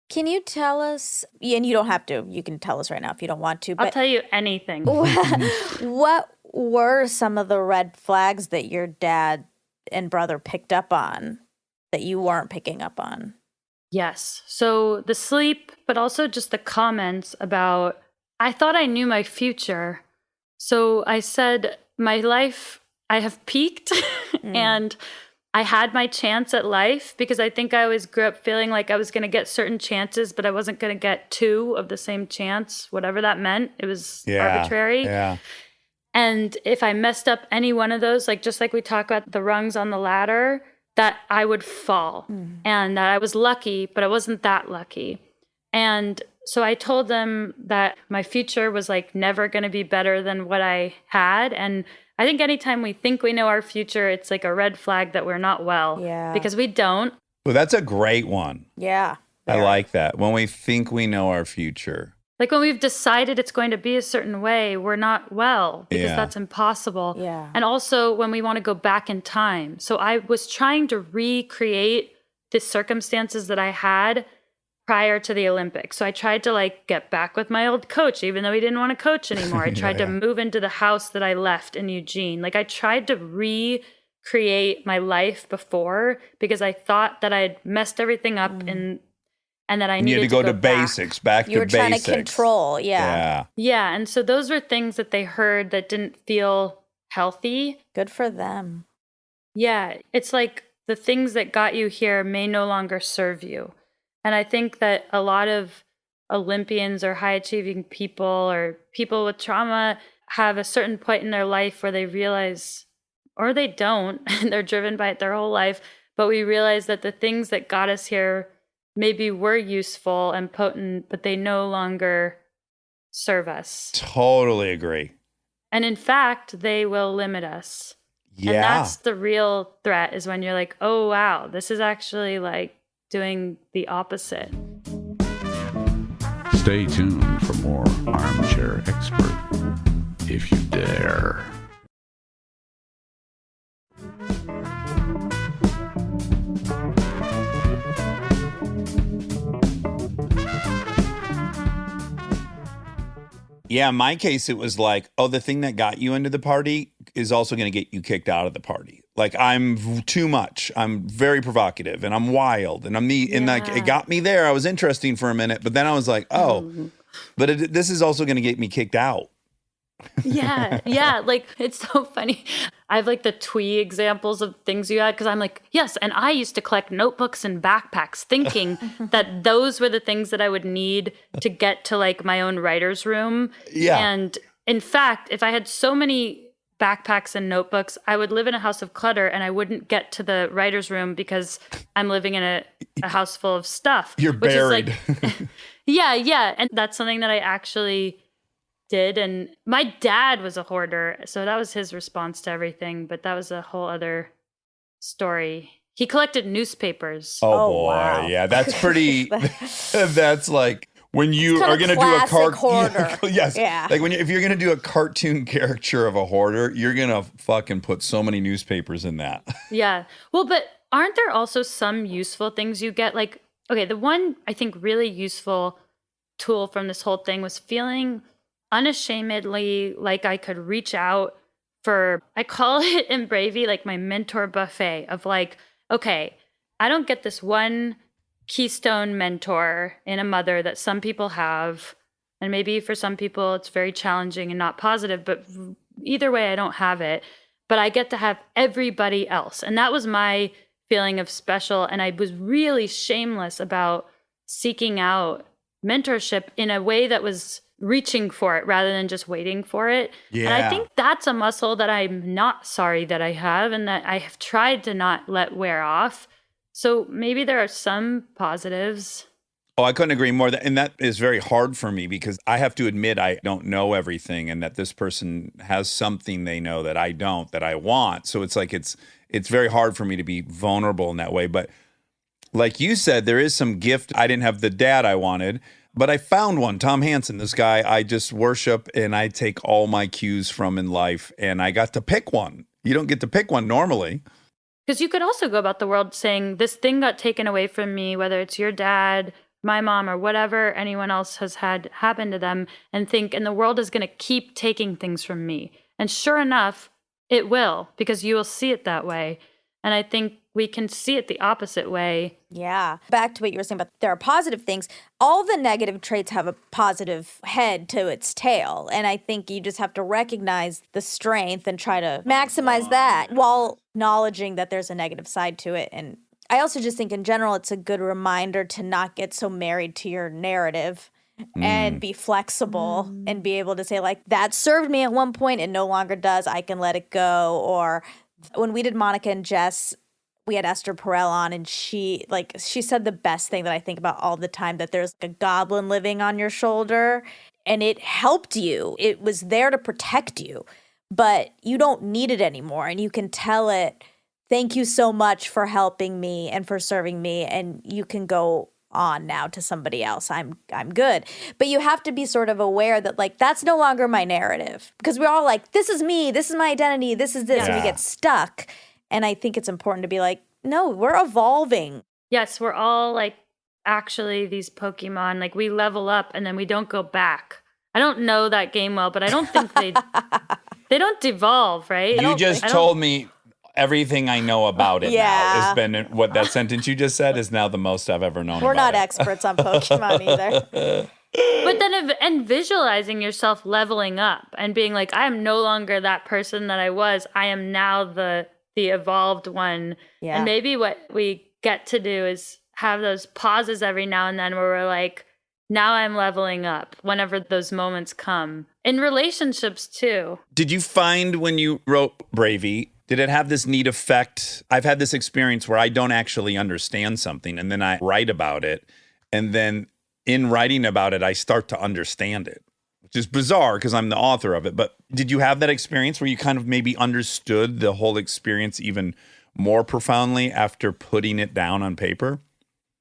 Can you tell us, and you don't have to, you can tell us right now if you don't want to, I'll but tell you anything. what were some of the red flags that your dad and brother picked up on that you weren't picking up on? Yes. So the sleep, but also just the comments about, I thought I knew my future. So I said, my life, I have peaked and I had my chance at life, because I think I always grew up feeling like I was going to get certain chances, but I wasn't going to get 2 of the same chance, whatever that meant. It was arbitrary. Yeah. And if I messed up any one of those, like just like we talk about the rungs on the ladder, that I would fall and that I was lucky, but I wasn't that lucky. And so I told them that my future was like never going to be better than what I had. And I think anytime we think we know our future, it's like a red flag that we're not well. Yeah. Because we don't. Well, that's a great one. Yeah. I like that. When we think we know our future. Like when we've decided it's going to be a certain way, we're not well, because that's impossible. Yeah. And also when we want to go back in time. So I was trying to recreate the circumstances that I had prior to the Olympics. So I tried to like get back with my old coach, even though he didn't want to coach anymore. I tried to move into the house that I left in Eugene. Like I tried to recreate my life before, because I thought that I'd messed everything up and that I needed to go to back. basics, back You were to trying basics. to control. Yeah. Yeah. And so those were things that they heard that didn't feel healthy. Good for them. Yeah. It's like the things that got you here may no longer serve you. And I think that a lot of Olympians or high achieving people or people with trauma have a certain point in their life where they realize, or they don't, and they're driven by it their whole life, but we realize that the things that got us here maybe were useful and potent, but they no longer serve us. Totally agree. And in fact, they will limit us. Yeah. And that's the real threat, is when you're like, oh, wow, this is actually like doing the opposite. Stay tuned for more Armchair Expert, if you dare. Yeah, in my case, it was like, oh, the thing that got you into the party is also going to get you kicked out of the party. Like, I'm too much. I'm very provocative and I'm wild and and like, it got me there. I was interesting for a minute, but then I was like, oh, but this is also going to get me kicked out. Yeah. Like, it's so funny. I have like the twee examples of things you had, because I'm like, yes. And I used to collect notebooks and backpacks thinking that those were the things that I would need to get to like my own writer's room. Yeah. And in fact, if I had so many backpacks and notebooks, I would live in a house of clutter and I wouldn't get to the writer's room because I'm living in a house full of stuff. You're buried. Is like, yeah. And that's something that I actually did. And my dad was a hoarder, so that was his response to everything, but that was a whole other story. He collected newspapers. Oh boy. wow. Yeah, that's pretty, that's like, when you kind are of going to do a classic hoarder. Yes. Yeah. Like if you're going to do a cartoon caricature of a hoarder, you're going to fucking put so many newspapers in that. Yeah. Well, but aren't there also some useful things you get? Like, okay, the one I think really useful tool from this whole thing was feeling unashamedly like I could reach out for, I call it in Bravey, like my mentor buffet of like, okay, I don't get this one keystone mentor in a mother that some people have. And maybe for some people it's very challenging and not positive, but either way, I don't have it. But I get to have everybody else. And that was my feeling of special. And I was really shameless about seeking out mentorship in a way that was reaching for it rather than just waiting for it. And I think that's a muscle that I'm not sorry that I have and that I have tried to not let wear off. So maybe there are some positives. Oh, I couldn't agree more. And that is very hard for me because I have to admit I don't know everything and that this person has something they know that I don't, that I want. So it's like it's very hard for me to be vulnerable in that way. But like you said, there is some gift. I didn't have the dad I wanted, but I found one. Tom Hansen, this guy I just worship and I take all my cues from in life. And I got to pick one. You don't get to pick one normally. Because you could also go about the world saying, this thing got taken away from me, whether it's your dad, my mom, or whatever anyone else has had happen to them, and think, and the world is going to keep taking things from me. And sure enough, it will, because you will see it that way. And I think we can see it the opposite way. Yeah. Back to what you were saying about there are positive things. All the negative traits have a positive head to its tail. And I think you just have to recognize the strength and try to maximize that while acknowledging that there's a negative side to it. And I also just think in general, it's a good reminder to not get so married to your narrative and be flexible and be able to say, like, that served me at one point and no longer does. I can let it go. Or when we did Monica and Jess, we had Esther Perel on, and she said the best thing that I think about all the time, that there's a goblin living on your shoulder and it helped you. It was there to protect you, but you don't need it anymore. And you can tell it, thank you so much for helping me and for serving me. And you can go on now to somebody else. I'm good. But you have to be sort of aware that, like, that's no longer my narrative, because we're all like, this is me, this is my identity, this is this, and we get stuck. And I think it's important to be like, no, we're evolving. Yes, we're all like actually these Pokemon, like we level up and then we don't go back. I don't know that game well, but I don't think they don't devolve, right? You just told me everything I know about it now. Yeah. Has been what that sentence you just said is now the most I've ever known. We're about not it. experts on Pokemon either. But then, and visualizing yourself leveling up and being like, I am no longer that person that I was. I am now the evolved one. Yeah. And maybe what we get to do is have those pauses every now and then where we're like, now I'm leveling up whenever those moments come. In relationships too. Did you find when you wrote Bravey, did it have this neat effect? I've had this experience where I don't actually understand something and then I write about it. And then in writing about it, I start to understand it, which is bizarre because I'm the author of it. But did you have that experience where you kind of maybe understood the whole experience even more profoundly after putting it down on paper?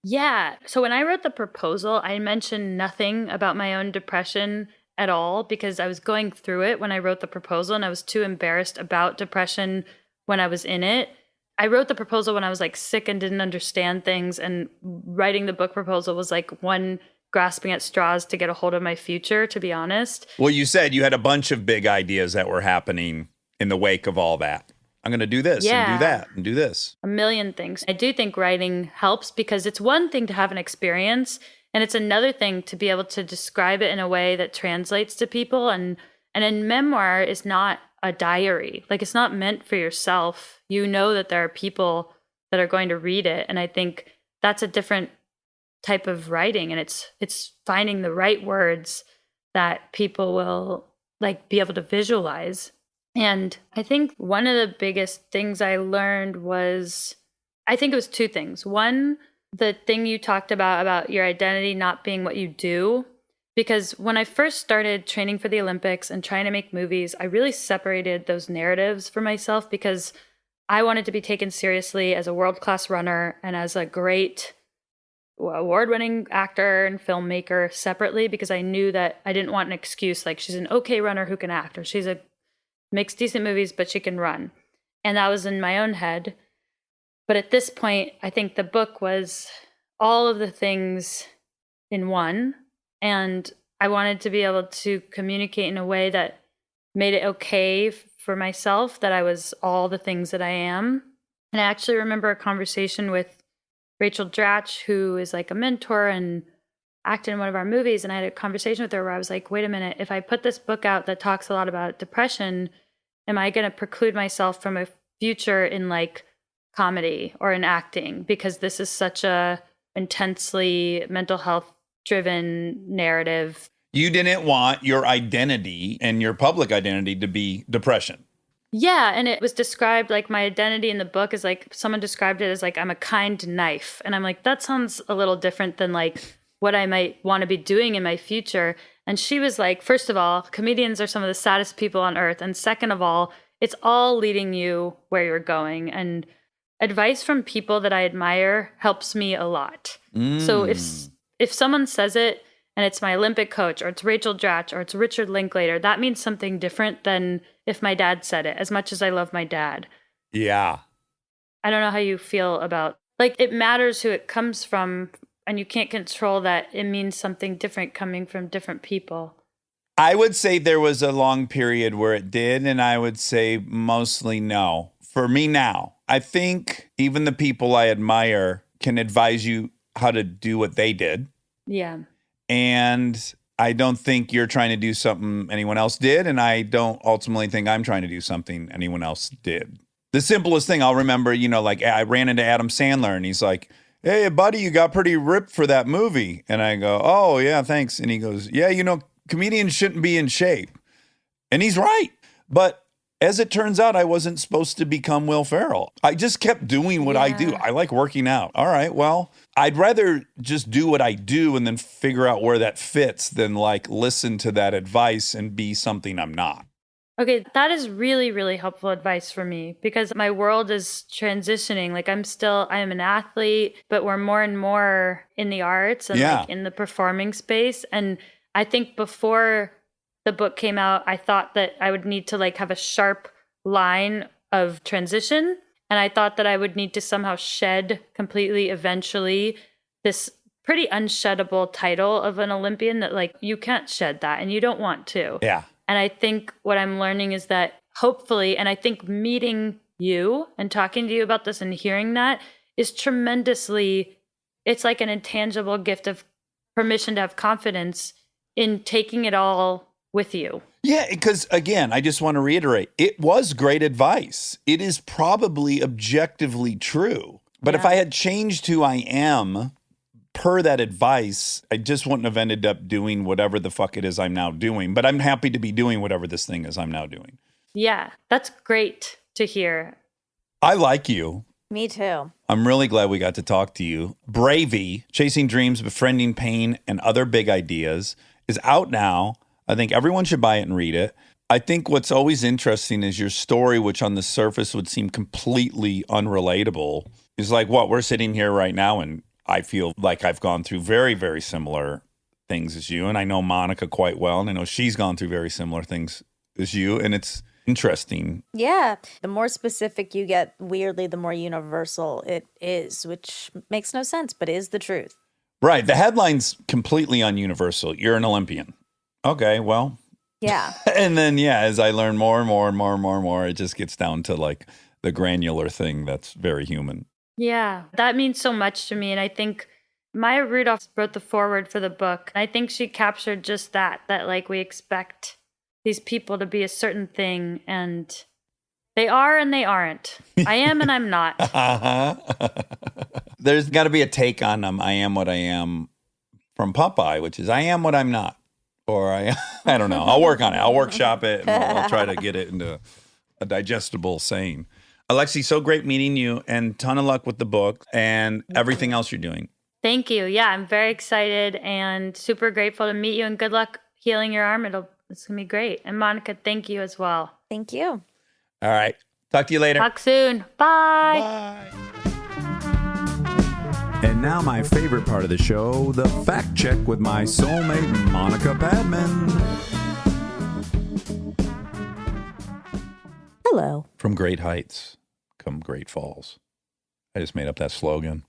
Yeah. So when I wrote the proposal, I mentioned nothing about my own depression at all because I was going through it when I wrote the proposal and I was too embarrassed about depression when I was in it. I wrote the proposal when I was like sick and didn't understand things, and writing the book proposal was like one grasping at straws to get a hold of my future, to be honest. Well, you said you had a bunch of big ideas that were happening in the wake of all that. I'm going to do this and do that and do this. A million things. I do think writing helps because it's one thing to have an experience and it's another thing to be able to describe it in a way that translates to people. And a memoir is not a diary. Like, it's not meant for yourself. You know that there are people that are going to read it. And I think that's a different type of writing, and it's finding the right words that people will like be able to visualize. And I think one of the biggest things I learned was, I think it was two things. One, the thing you talked about your identity not being what you do, because when I first started training for the Olympics and trying to make movies, I really separated those narratives for myself because I wanted to be taken seriously as a world-class runner and as a great award-winning actor and filmmaker separately because I knew that I didn't want an excuse like she's an okay runner who can act, or makes decent movies but she can run. And that was in my own head. But at this point, I think the book was all of the things in one, and I wanted to be able to communicate in a way that made it okay for myself that I was all the things that I am. And I actually remember a conversation with Rachel Dratch, who is like a mentor and acted in one of our movies. And I had a conversation with her where I was like, wait a minute, if I put this book out that talks a lot about depression, am I going to preclude myself from a future in like comedy or in acting? Because this is such a intensely mental health driven narrative. You didn't want your identity and your public identity to be depression. Yeah, and it was described like my identity in the book is like someone described it as like I'm a kind knife. And I'm like, that sounds a little different than like what I might want to be doing in my future. And she was like, first of all, comedians are some of the saddest people on earth. And second of all, it's all leading you where you're going. And advice from people that I admire helps me a lot. So if someone says it and it's my Olympic coach or it's Rachel Dratch or it's Richard Linklater, that means something different than if my dad said it, as much as I love my dad. Yeah. I don't know how you feel about, like, it matters who it comes from, and you can't control that. It means something different coming from different people. I would say there was a long period where it did, and I would say mostly no. For me now, I think even the people I admire can advise you how to do what they did. Yeah. And I don't think you're trying to do something anyone else did, and I don't ultimately think I'm trying to do something anyone else did. The simplest thing I'll remember, like I ran into Adam Sandler, and he's like, hey, buddy, you got pretty ripped for that movie. And I go, oh, yeah, thanks. And he goes, yeah, comedians shouldn't be in shape. And he's right. But as it turns out, I wasn't supposed to become Will Ferrell. I just kept doing what I do. I like working out. All right, well, I'd rather just do what I do and then figure out where that fits than like listen to that advice and be something I'm not. Okay, that is really, really helpful advice for me because my world is transitioning. Like I am an athlete, but we're more and more in the arts and like in the performing space. And I think before the book came out, I thought that I would need to like have a sharp line of transition. And I thought that I would need to somehow shed completely eventually this pretty unsheddable title of an Olympian that like you can't shed that and you don't want to. Yeah. And I think what I'm learning is that hopefully, and I think meeting you and talking to you about this and hearing that is tremendously, it's like an intangible gift of permission to have confidence in taking it all with you. Yeah, because again, I just want to reiterate, it was great advice. It is probably objectively true. But if I had changed who I am per that advice, I just wouldn't have ended up doing whatever the fuck it is I'm now doing. But I'm happy to be doing whatever this thing is I'm now doing. Yeah, that's great to hear. I like you. Me too. I'm really glad we got to talk to you. Bravey, Chasing Dreams, Befriending Pain, and Other Big Ideas is out now. I think everyone should buy it and read it. I think what's always interesting is your story, which on the surface would seem completely unrelatable, is like what we're sitting here right now, and I feel like I've gone through very, very similar things as you. And I know Monica quite well, and I know she's gone through very similar things as you. And it's interesting. Yeah. The more specific you get, weirdly, the more universal it is, which makes no sense, but is the truth. Right. The headline's completely ununiversal. You're an Olympian. Okay, well. Yeah. And then, as I learn more and more and more and more and more, it just gets down to like the granular thing that's very human. Yeah, that means so much to me. And I think Maya Rudolph wrote the foreword for the book. I think she captured just that like we expect these people to be a certain thing and they are and they aren't. I am and I'm not. There's got to be a take on I am what I am from Popeye, which is I am what I'm not. Or I don't know. I'll work on it. I'll workshop it and I'll try to get it into a digestible saying. Alexi, so great meeting you and ton of luck with the book and everything else you're doing. Thank you. Yeah, I'm very excited and super grateful to meet you and good luck healing your arm. It's going to be great. And Monica, thank you as well. Thank you. All right. Talk to you later. Talk soon. Bye. Bye. And now my favorite part of the show, the fact check with my soulmate, Monica Padman. Hello. From great heights come great falls. I just made up that slogan.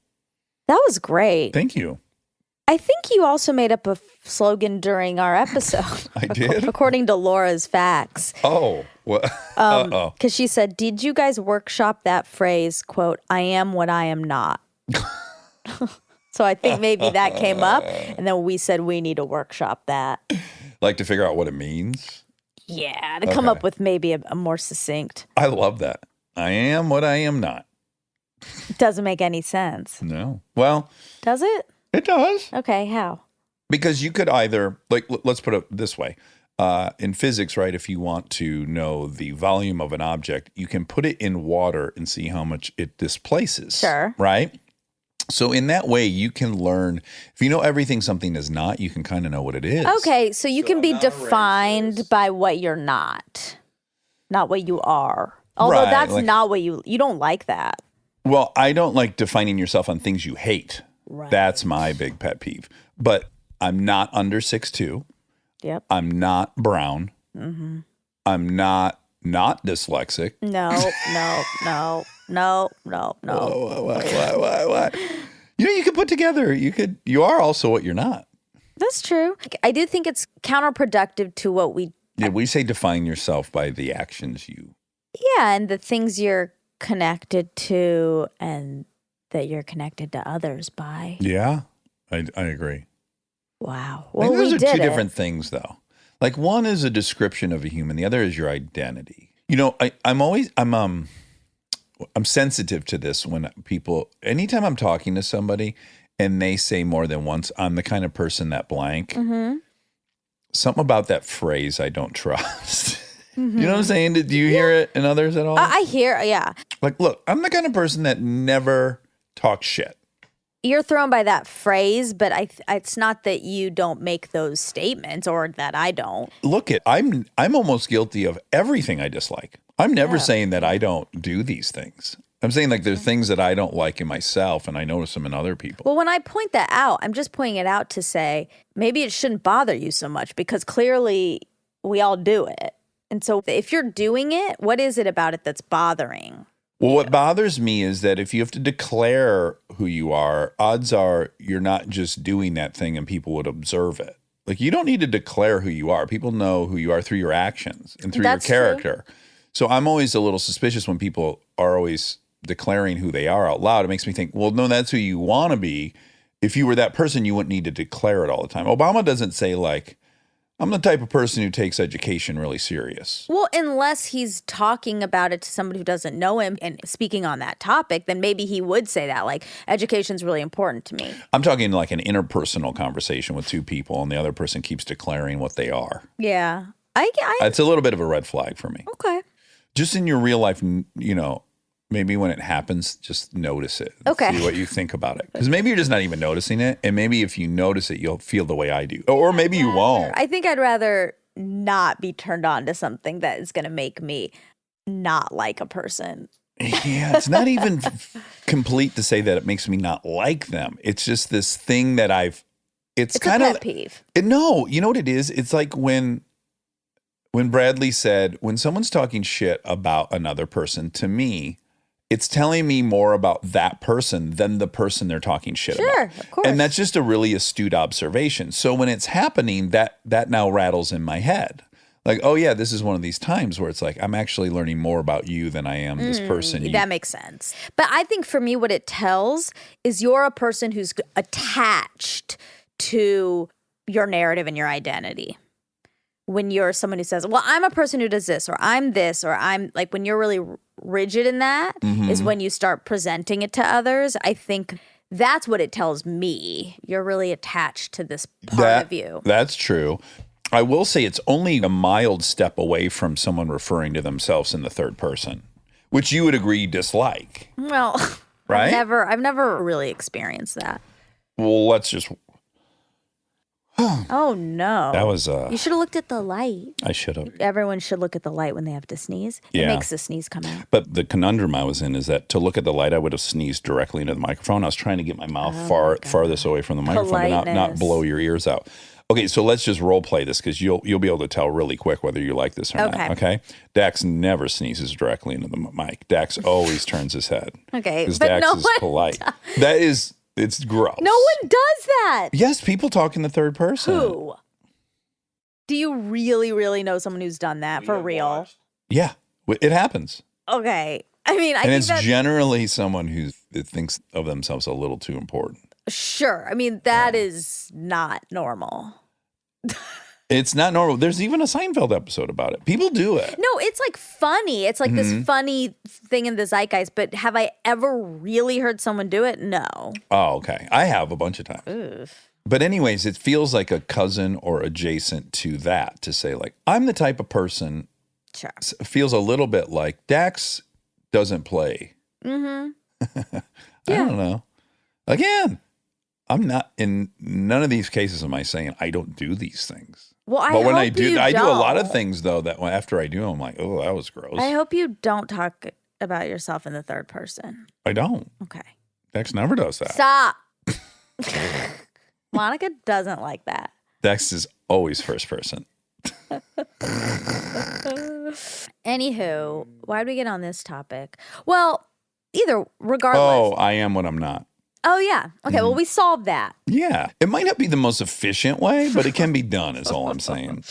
That was great. Thank you. I think you also made up a slogan during our episode. I did? According to Laura's facts. Oh, what? Uh-oh. Because she said, did you guys workshop that phrase, quote, I am what I am not? So I think maybe that came up, and then we said we need to workshop that. Like to figure out what it means? Yeah, to come up with maybe a more succinct. I love that. I am what I am not. It doesn't make any sense. No. Well, Does it? it does. Okay, how? Because you could either, like, let's put it this way. In physics, right, if you want to know the volume of an object, you can put it in water and see how much it displaces. Sure. Right? So in that way, you can learn, if you know everything something is not, you can kind of know what it is. Okay, so you can be defined by what you're not what you are. Although Right, that's like- not what you don't like that. Well, I don't like defining yourself on things you hate. Right. That's my big pet peeve. But I'm not under 6'2". Yep. I'm not brown. Mm-hmm. I'm not dyslexic. No. Why? You know, you could put together, you are also what you're not. That's true. I do think it's counterproductive to what we Yeah, we say define yourself by the actions you. Yeah, and the things you're connected to and that you're connected to others by. Yeah, I agree. Wow. I Well, think those we are did two it. different things, though. Like one is a description of a human, the other is your identity. You know, I'm sensitive to this when people, anytime I'm talking to somebody and they say more than once, I'm the kind of person that blank. Mm-hmm. Something about that phrase I don't trust. You know what I'm saying? Do you hear it in others at all? I hear, yeah. Like, look, I'm the kind of person that never talks shit. You're thrown by that phrase, but it's not that you don't make those statements or that I don't. Look, I'm almost guilty of everything I dislike. I'm never saying that I don't do these things. I'm saying like there's things that I don't like in myself and I notice them in other people. Well, when I point that out, I'm just pointing it out to say maybe it shouldn't bother you so much because clearly we all do it. And so if you're doing it, what is it about it that's bothering? Well, what bothers me is that if you have to declare who you are, odds are you're not just doing that thing and people would observe it. Like you don't need to declare who you are. People know who you are through your actions and through That's your true. character. So I'm always a little suspicious when people are always declaring who they are out loud. It makes me think, well, no, that's who you want to be. If you were that person, you wouldn't need to declare it all the time. Obama doesn't say like, I'm the type of person who takes education really serious. Well, unless he's talking about it to somebody who doesn't know him and speaking on that topic, then maybe he would say that, like, education's really important to me. I'm talking like an interpersonal conversation with two people and the other person keeps declaring what they are. Yeah. It's a little bit of a red flag for me. Okay. Just in your real life, you know, maybe when it happens, just notice it. Okay. See what you think about it. Because maybe you're just not even noticing it. And maybe if you notice it, you'll feel the way I do. Or maybe you won't. I think I'd rather not be turned on to something that is going to make me not like a person. Yeah, it's not even complete to say that it makes me not like them. It's just this thing that it's kind a of pet peeve. No, you know what it is? It's like when Bradley said, when someone's talking shit about another person, to me, it's telling me more about that person than the person they're talking shit about. Sure, of course. And that's just a really astute observation. So when it's happening, that now rattles in my head. Like, oh yeah, this is one of these times where it's like, I'm actually learning more about you than I am this person. That makes sense. But I think for me, what it tells is you're a person who's attached to your narrative and your identity. When you're someone who says, well, I'm a person who does this, or I'm this, or I'm like, when you're really rigid in that is when you start presenting it to others. I think that's what it tells me. You're really attached to this part of you. That's true. I will say it's only a mild step away from someone referring to themselves in the third person, which you would agree you dislike. Well, Right? I've never really experienced that. Well, let's just... Oh no. That was You should have looked at the light. I should have. Everyone should look at the light when they have to sneeze. It Yeah. makes the sneeze come out. But the conundrum I was in is that to look at the light, I would have sneezed directly into the microphone. I was trying to get my mouth farthest away from the microphone, but not Politeness. blow your ears out. Okay, so let's just role play this because you'll be able to tell really quick whether you like this or Okay. not. Okay. Dax never sneezes directly into the mic. Dax always turns his head. Okay, Because but Dax no is one polite. It's gross. No one does that. Yes, people talk in the third person. Who? Do you really, really know someone who's done that for real? Yeah, it happens. Okay. I mean, I And think it's that's generally someone who thinks of themselves a little too important. sure. I mean, that is not normal. It's not normal. There's even a Seinfeld episode about it. People do it. No, it's like funny. It's like Mm-hmm. this funny thing in the zeitgeist, but have I ever really heard someone do it? No. Oh, okay. I have a bunch of times. But anyways, it feels like a cousin or adjacent to that to say like, I'm the type of person, Sure. feels a little bit like Dax doesn't play. Mm-hmm. I don't know. Again, I'm not in none of these cases am I saying I don't do these things. Well, But when I hope do, you I do a lot of don't. things though that after I do, I'm like, oh, that was gross. I hope you don't talk about yourself in the third person. I don't. Okay. Dax never does that. Stop. Monica doesn't like that. Dax is always first person. Anywho, why did we get on this topic? Well, regardless. Oh, I am what I'm not. Oh, yeah. Okay, well, we solved that. Yeah. It might not be the most efficient way, but it can be done, is all I'm saying.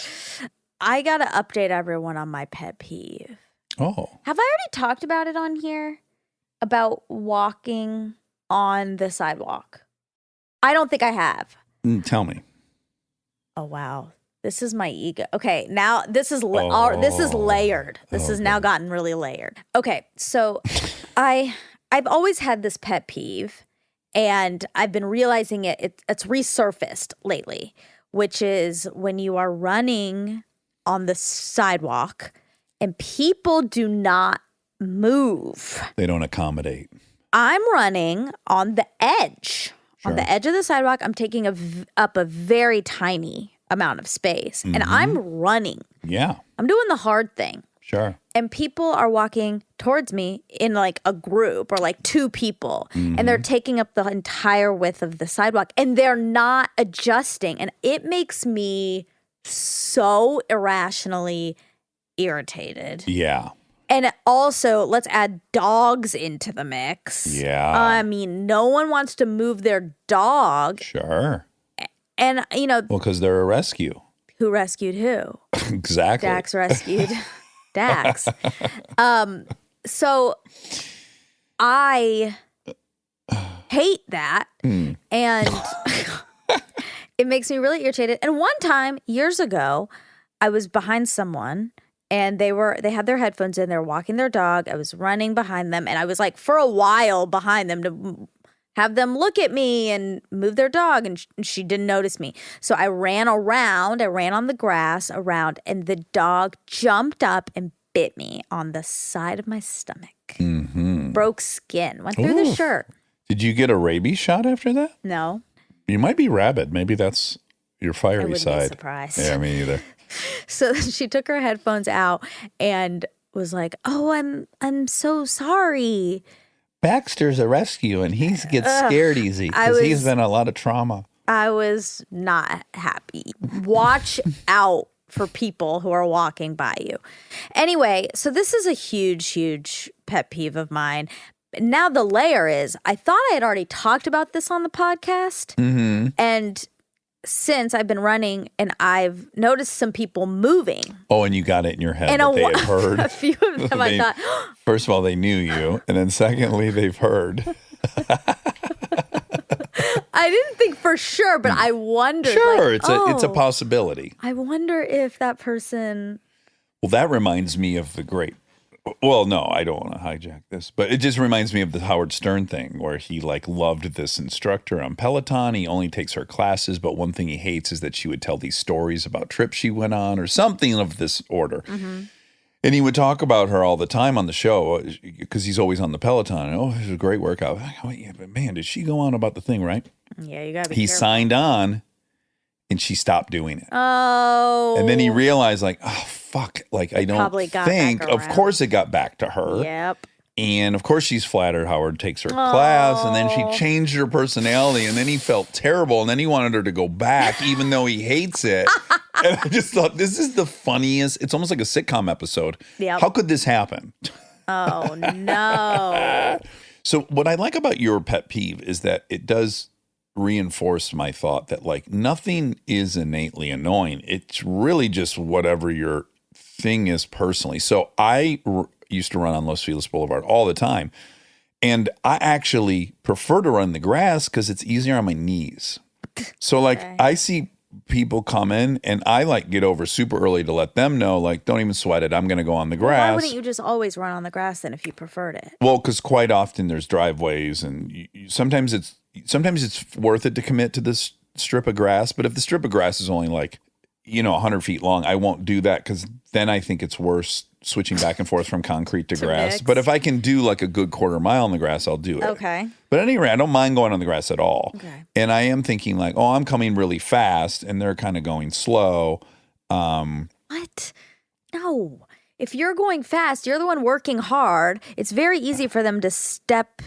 I got to update everyone on my pet peeve. Oh. Have I already talked about it on here? About walking on the sidewalk? I don't think I have. Tell me. Oh, wow. This is my ego. Okay, now this is layered. This has now gotten really layered. Okay, so I've always had this pet peeve, and I've been realizing it's resurfaced lately, which is when you are running on the sidewalk and people do not move. They don't accommodate. I'm running on the edge. Sure. On the edge of the sidewalk, I'm taking up a very tiny amount of space, and I'm running. Yeah. I'm doing the hard thing. Sure. And people are walking towards me in like a group or like two people, and they're taking up the entire width of the sidewalk, and they're not adjusting. And it makes me so irrationally irritated. Yeah. And also, let's add dogs into the mix. Yeah. I mean, no one wants to move their dog. Sure. And, Well, because they're a rescue. who rescued who? Exactly. Dax rescued Dax. So I hate that. And it makes me really irritated. And one time, years ago, I was behind someone and they had their headphones in, they were walking their dog. I was running behind them, and I was like for a while behind them to have them look at me and move their dog, and she didn't notice me. So I ran around, I ran on the grass around, and the dog jumped up and bit me on the side of my stomach. Broke skin, went through the Oof. shirt. Did you get a rabies shot after that? No, You might be rabid. Maybe that's your I fiery wouldn't be side. surprised. Yeah, me either. So she took her headphones out and was like, "Oh, I'm so sorry." Baxter's a rescue, and he gets scared easy because he's been a lot of trauma. I was not happy. Watch out for people who are walking by you. Anyway, so this is a huge, huge pet peeve of mine. Now the layer is, I thought I had already talked about this on the podcast. And since I've been running and I've noticed some people moving. Oh, and you got it in your head And that they had heard. a few of them I thought, First of all, they knew you, and then secondly, they've heard. I didn't think for sure, but I wondered. Sure, like, it's a oh, possibility. I wonder if that person. Well, that reminds me of the great. Well, no, I don't want to hijack this, but it just reminds me of the Howard Stern thing where he like loved this instructor on Peloton. He only takes her classes, but one thing he hates is that she would tell these stories about trips she went on or something of this order. And he would talk about her all the time on the show because he's always on the Peloton. Oh, it was a great workout. Oh, yeah, but man, did she go on about the thing, right? Yeah, you gotta be He careful. signed on, and she stopped doing it. Oh. And then he realized, like, oh, fuck. Like, I don't probably got think, back of around. course it got back to her. Yep. And of course she's flattered Howard takes her class, and then she changed her personality, and then he felt terrible, and then he wanted her to go back, even though he hates it. And I just thought, this is the funniest. It's almost like a sitcom episode. Yep. How could this happen? Oh, no. So what I like about your pet peeve is that it does reinforce my thought that, like, nothing is innately annoying. It's really just whatever your thing is personally. So I used to run on Los Feliz Boulevard all the time. And I actually prefer to run the grass because it's easier on my knees. So, like, I see people come in and I, like, get over super early to let them know, like, don't even sweat it. I'm going to go on the grass. Why wouldn't you just always run on the grass then if you preferred it? Well, because quite often there's driveways, and sometimes it's worth it to commit to this strip of grass. But if the strip of grass is only, like, 100 feet long, I won't do that, because then I think it's worse switching back and forth from concrete to grass. mix. But if I can do like a good quarter mile on the grass, I'll do it. Okay. But anyway, I don't mind going on the grass at all. Okay. And I am thinking, like, oh, I'm coming really fast and they're kind of going slow. What? No. If you're going fast, you're the one working hard. It's very easy for them to step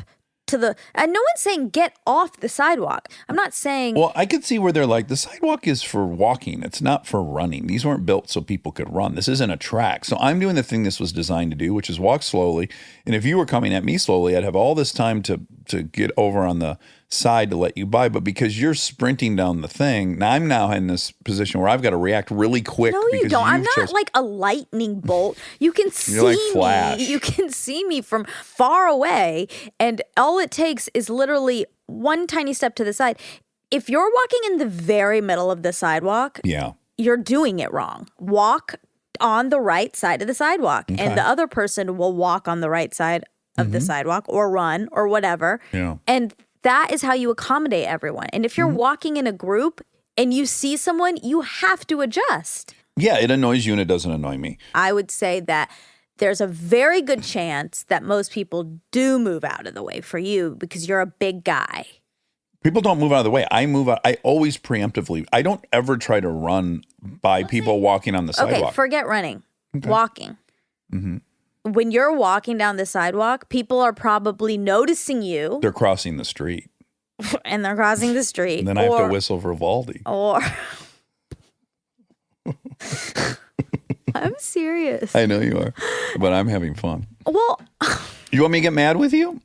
to the, and no one's saying get off the sidewalk. I'm not saying. Well, I could see where they're like, the sidewalk is for walking. It's not for running. These weren't built so people could run. This isn't a track. So I'm doing the thing this was designed to do, which is walk slowly. And if you were coming at me slowly, I'd have all this time to get over on the side to let you by. But because you're sprinting down the thing, now I'm now in this position where I've got to react really quick. No, you because don't. I'm you've not like a lightning bolt. You can see like Flash. me. You can see me from far away, and all it takes is literally one tiny step to the side. If you're walking in the very middle of the sidewalk, Yeah. you're doing it wrong. Walk on the right side of the sidewalk, and the other person will walk on the right side of the sidewalk, or run, or whatever. Yeah. And that is how you accommodate everyone. And if you're walking in a group and you see someone, you have to adjust. Yeah, it annoys you and it doesn't annoy me. I would say that there's a very good chance that most people do move out of the way for you because you're a big guy. People don't move out of the way. I move out. I always preemptively. I don't ever try to run by people walking on the sidewalk. Okay, forget running. Walking. When you're walking down the sidewalk, people are probably noticing you They're crossing the street. and they're crossing the street. And then I have to whistle Vivaldi. Or I'm serious. I know you are, but I'm having fun. Well, You want me to get mad with you?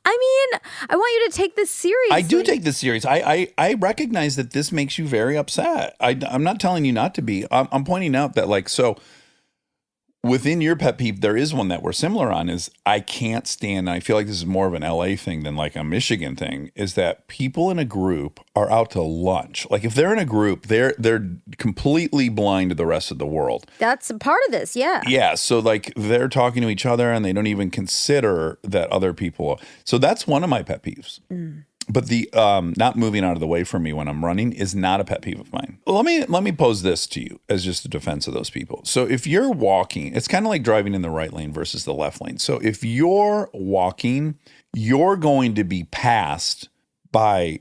I mean, I want you to take this seriously. I do take this serious. I recognize that this makes you very upset. I'm not telling you not to be. I'm pointing out that, like, so within your pet peeve, there is one that we're similar on, is I can't stand, and I feel like this is more of an LA thing than like a Michigan thing, is that people in a group are out to lunch. Like, if they're in a group, they're completely blind to the rest of the world. That's a part of this, yeah. Yeah, so like they're talking to each other and they don't even consider that other people. So that's one of my pet peeves. But the not moving out of the way for me when I'm running is not a pet peeve of mine. Let me pose this to you as just a defense of those people. So if you're walking, it's kind of like driving in the right lane versus the left lane. So if you're walking, you're going to be passed by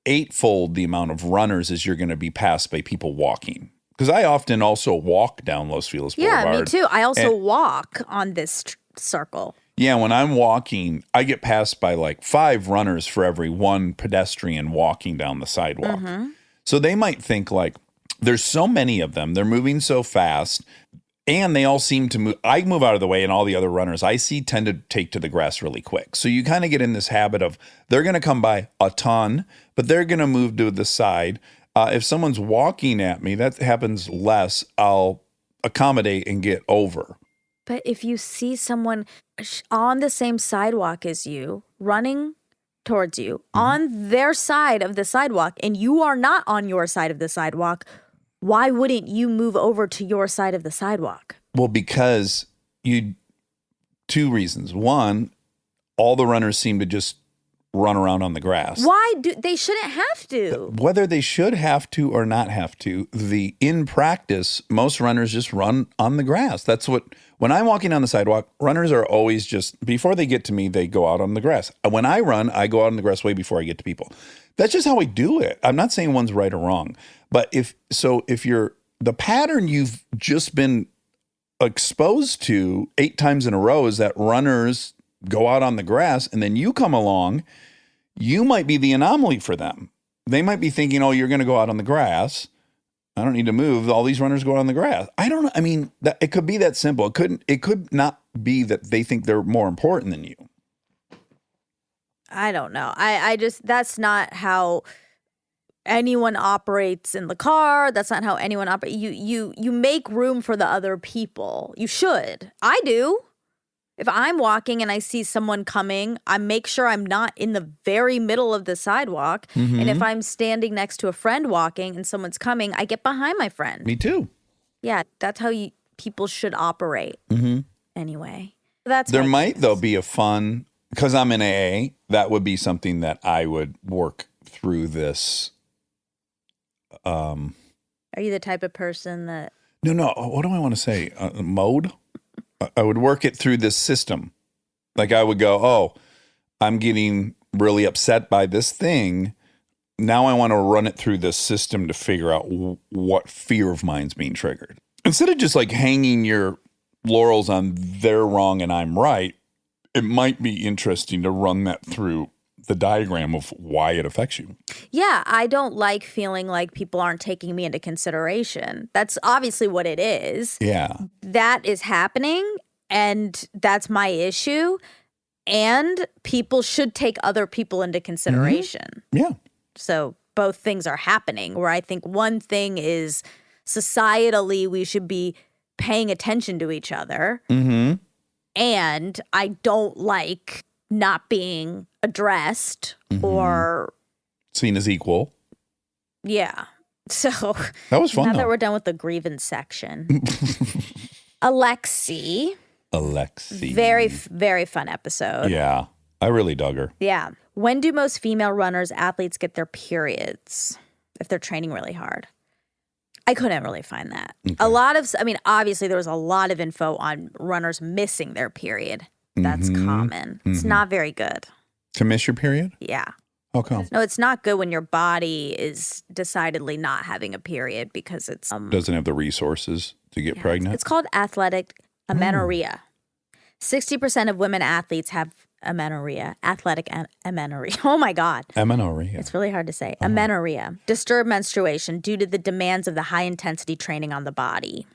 eightfold the amount of runners as you're going to be passed by people walking. Because I often also walk down Los Feliz Boulevard. Yeah, me too. I also walk on this circle. Yeah, when I'm walking, I get passed by like 5 runners for every 1 pedestrian walking down the sidewalk. So they might think, like, there's so many of them, they're moving so fast, and they all seem to move. I move out of the way, and all the other runners I see tend to take to the grass really quick. So you kind of get in this habit of they're going to come by a ton, but they're going to move to the side. If someone's walking at me, that happens less. I'll accommodate and get over. But if you see someone on the same sidewalk as you, running towards you, on their side of the sidewalk, and you are not on your side of the sidewalk, why wouldn't you move over to your side of the sidewalk? Well, because 2 reasons. One, all the runners seem to just run around on the grass. Why do they shouldn't have to? Whether they should have to or not have to, in practice, most runners just run on the grass. That's when I'm walking on the sidewalk, runners are always just, before they get to me, they go out on the grass. When I run, I go out on the grass way before I get to people. That's just how I do it. I'm not saying one's right or wrong. But if you're, the pattern you've just been exposed to 8 times in a row is that runners go out on the grass and then you come along, you might be the anomaly for them. They might be thinking, oh, you're going to go out on the grass. I don't need to move. All these runners go out on the grass. I don't know. I mean, it could be that simple. It could not be that they think they're more important than you. I don't know. I just, that's not how anyone operates in the car. That's not how anyone operates. You make room for the other people. You should. I do. If I'm walking and I see someone coming, I make sure I'm not in the very middle of the sidewalk. And if I'm standing next to a friend walking and someone's coming, I get behind my friend. Me too. Yeah, that's how people should operate. Anyway, that's There my might, business. though, be a fun, because I'm in AA, that would be something that I would work through this. Are you the type of person that? No. What do I want to say? Mode? I would work it through this system. Like I would go, oh, I'm getting really upset by this thing. Now I want to run it through this system to figure out what fear of mine's being triggered. Instead of just like hanging your laurels on they're wrong and I'm right, it might be interesting to run that through the diagram of why it affects you. Yeah, I don't like feeling like people aren't taking me into consideration. That's obviously what it is. Yeah. That is happening, and that's my issue. And people should take other people into consideration. Yeah. So both things are happening, where I think one thing is societally we should be paying attention to each other. And I don't like not being addressed or Seen as equal. yeah. So That was fun, now though. that we're done with the grievance section. Alexi, very fun episode. Yeah. I really dug her. Yeah. When do most female runners, athletes get their periods if they're training really hard? I couldn't really find that. Obviously there was a lot of info on runners missing their period. That's common. It's not very good. To miss your period? Yeah. How come? No, it's not good when your body is decidedly not having a period because it's Doesn't have the resources to get pregnant? It's called athletic amenorrhea. 60% of women athletes have amenorrhea, athletic amenorrhea. Oh my God. Amenorrhea. It's really hard to say. Amenorrhea, disturbed menstruation due to the demands of the high intensity training on the body.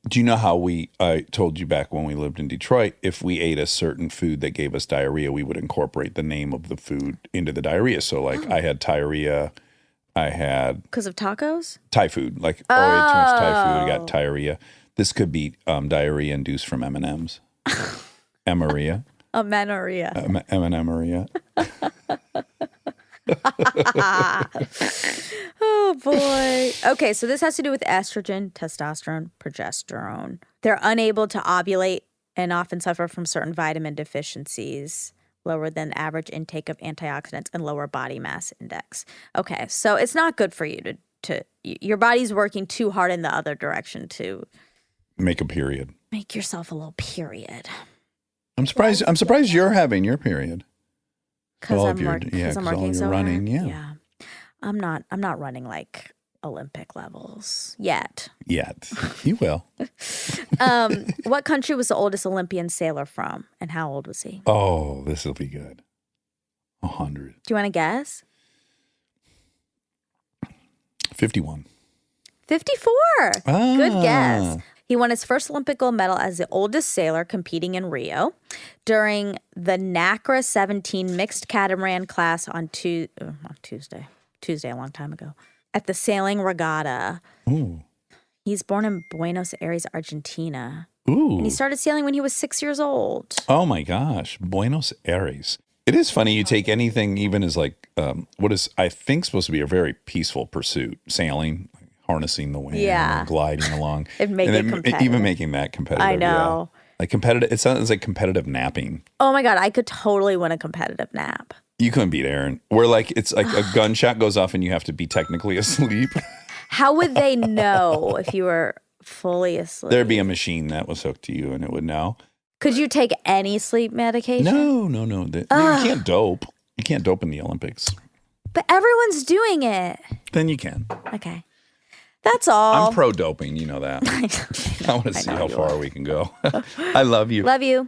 Do you know how I told you back when we lived in Detroit, if we ate a certain food that gave us diarrhea, we would incorporate the name of the food into the diarrhea. So like I had diarrhea, I had Because of tacos? Thai food. Like, oh, I ate too much Thai food, I got diarrhea. This could be diarrhea induced from M&Ms. Amenorrhea. Amenorrhea. Amenorrhea. Oh boy. Okay, so this has to do with estrogen, testosterone, progesterone. They're unable to ovulate and often suffer from certain vitamin deficiencies, lower than average intake of antioxidants, and lower body mass index. Okay, so it's not good for you to your body's working too hard in the other direction to Make a period. make yourself a little period. I'm surprised you're having your period. Because All I'm, of your- working, yeah, 'cause I'm 'cause all working your so running, hard. yeah. I'm not running like Olympic levels yet. Yet. You will. What country was the oldest Olympian sailor from, and how old was he? Oh, this will be good. 100. Do you want to guess? 51. 54. Good Ah. guess. He won his first Olympic gold medal as the oldest sailor competing in Rio during the NACRA 17 mixed catamaran class on Tuesday, a long time ago, at the sailing regatta. Ooh. He's born in Buenos Aires, Argentina. Ooh. And he started sailing when he was 6 years old. Oh my gosh. Buenos Aires. It is funny you take anything even as like what is I think supposed to be a very peaceful pursuit, sailing, harnessing the wind, Yeah. and gliding along. And make it then competitive. even making that competitive. I know. Yeah. Like competitive, it sounds like competitive napping. Oh my God, I could totally win a competitive nap. You couldn't beat Aaron. We're like, it's like a gunshot goes off and you have to be technically asleep. How would they know if you were fully asleep? There'd be a machine that was hooked to you and it would know. Could you take any sleep medication? No. You can't dope. You can't dope in the Olympics. But everyone's doing it. Then you can. Okay. That's all. I'm pro doping. You know that. I want to see how far we can go. I love you. Love you.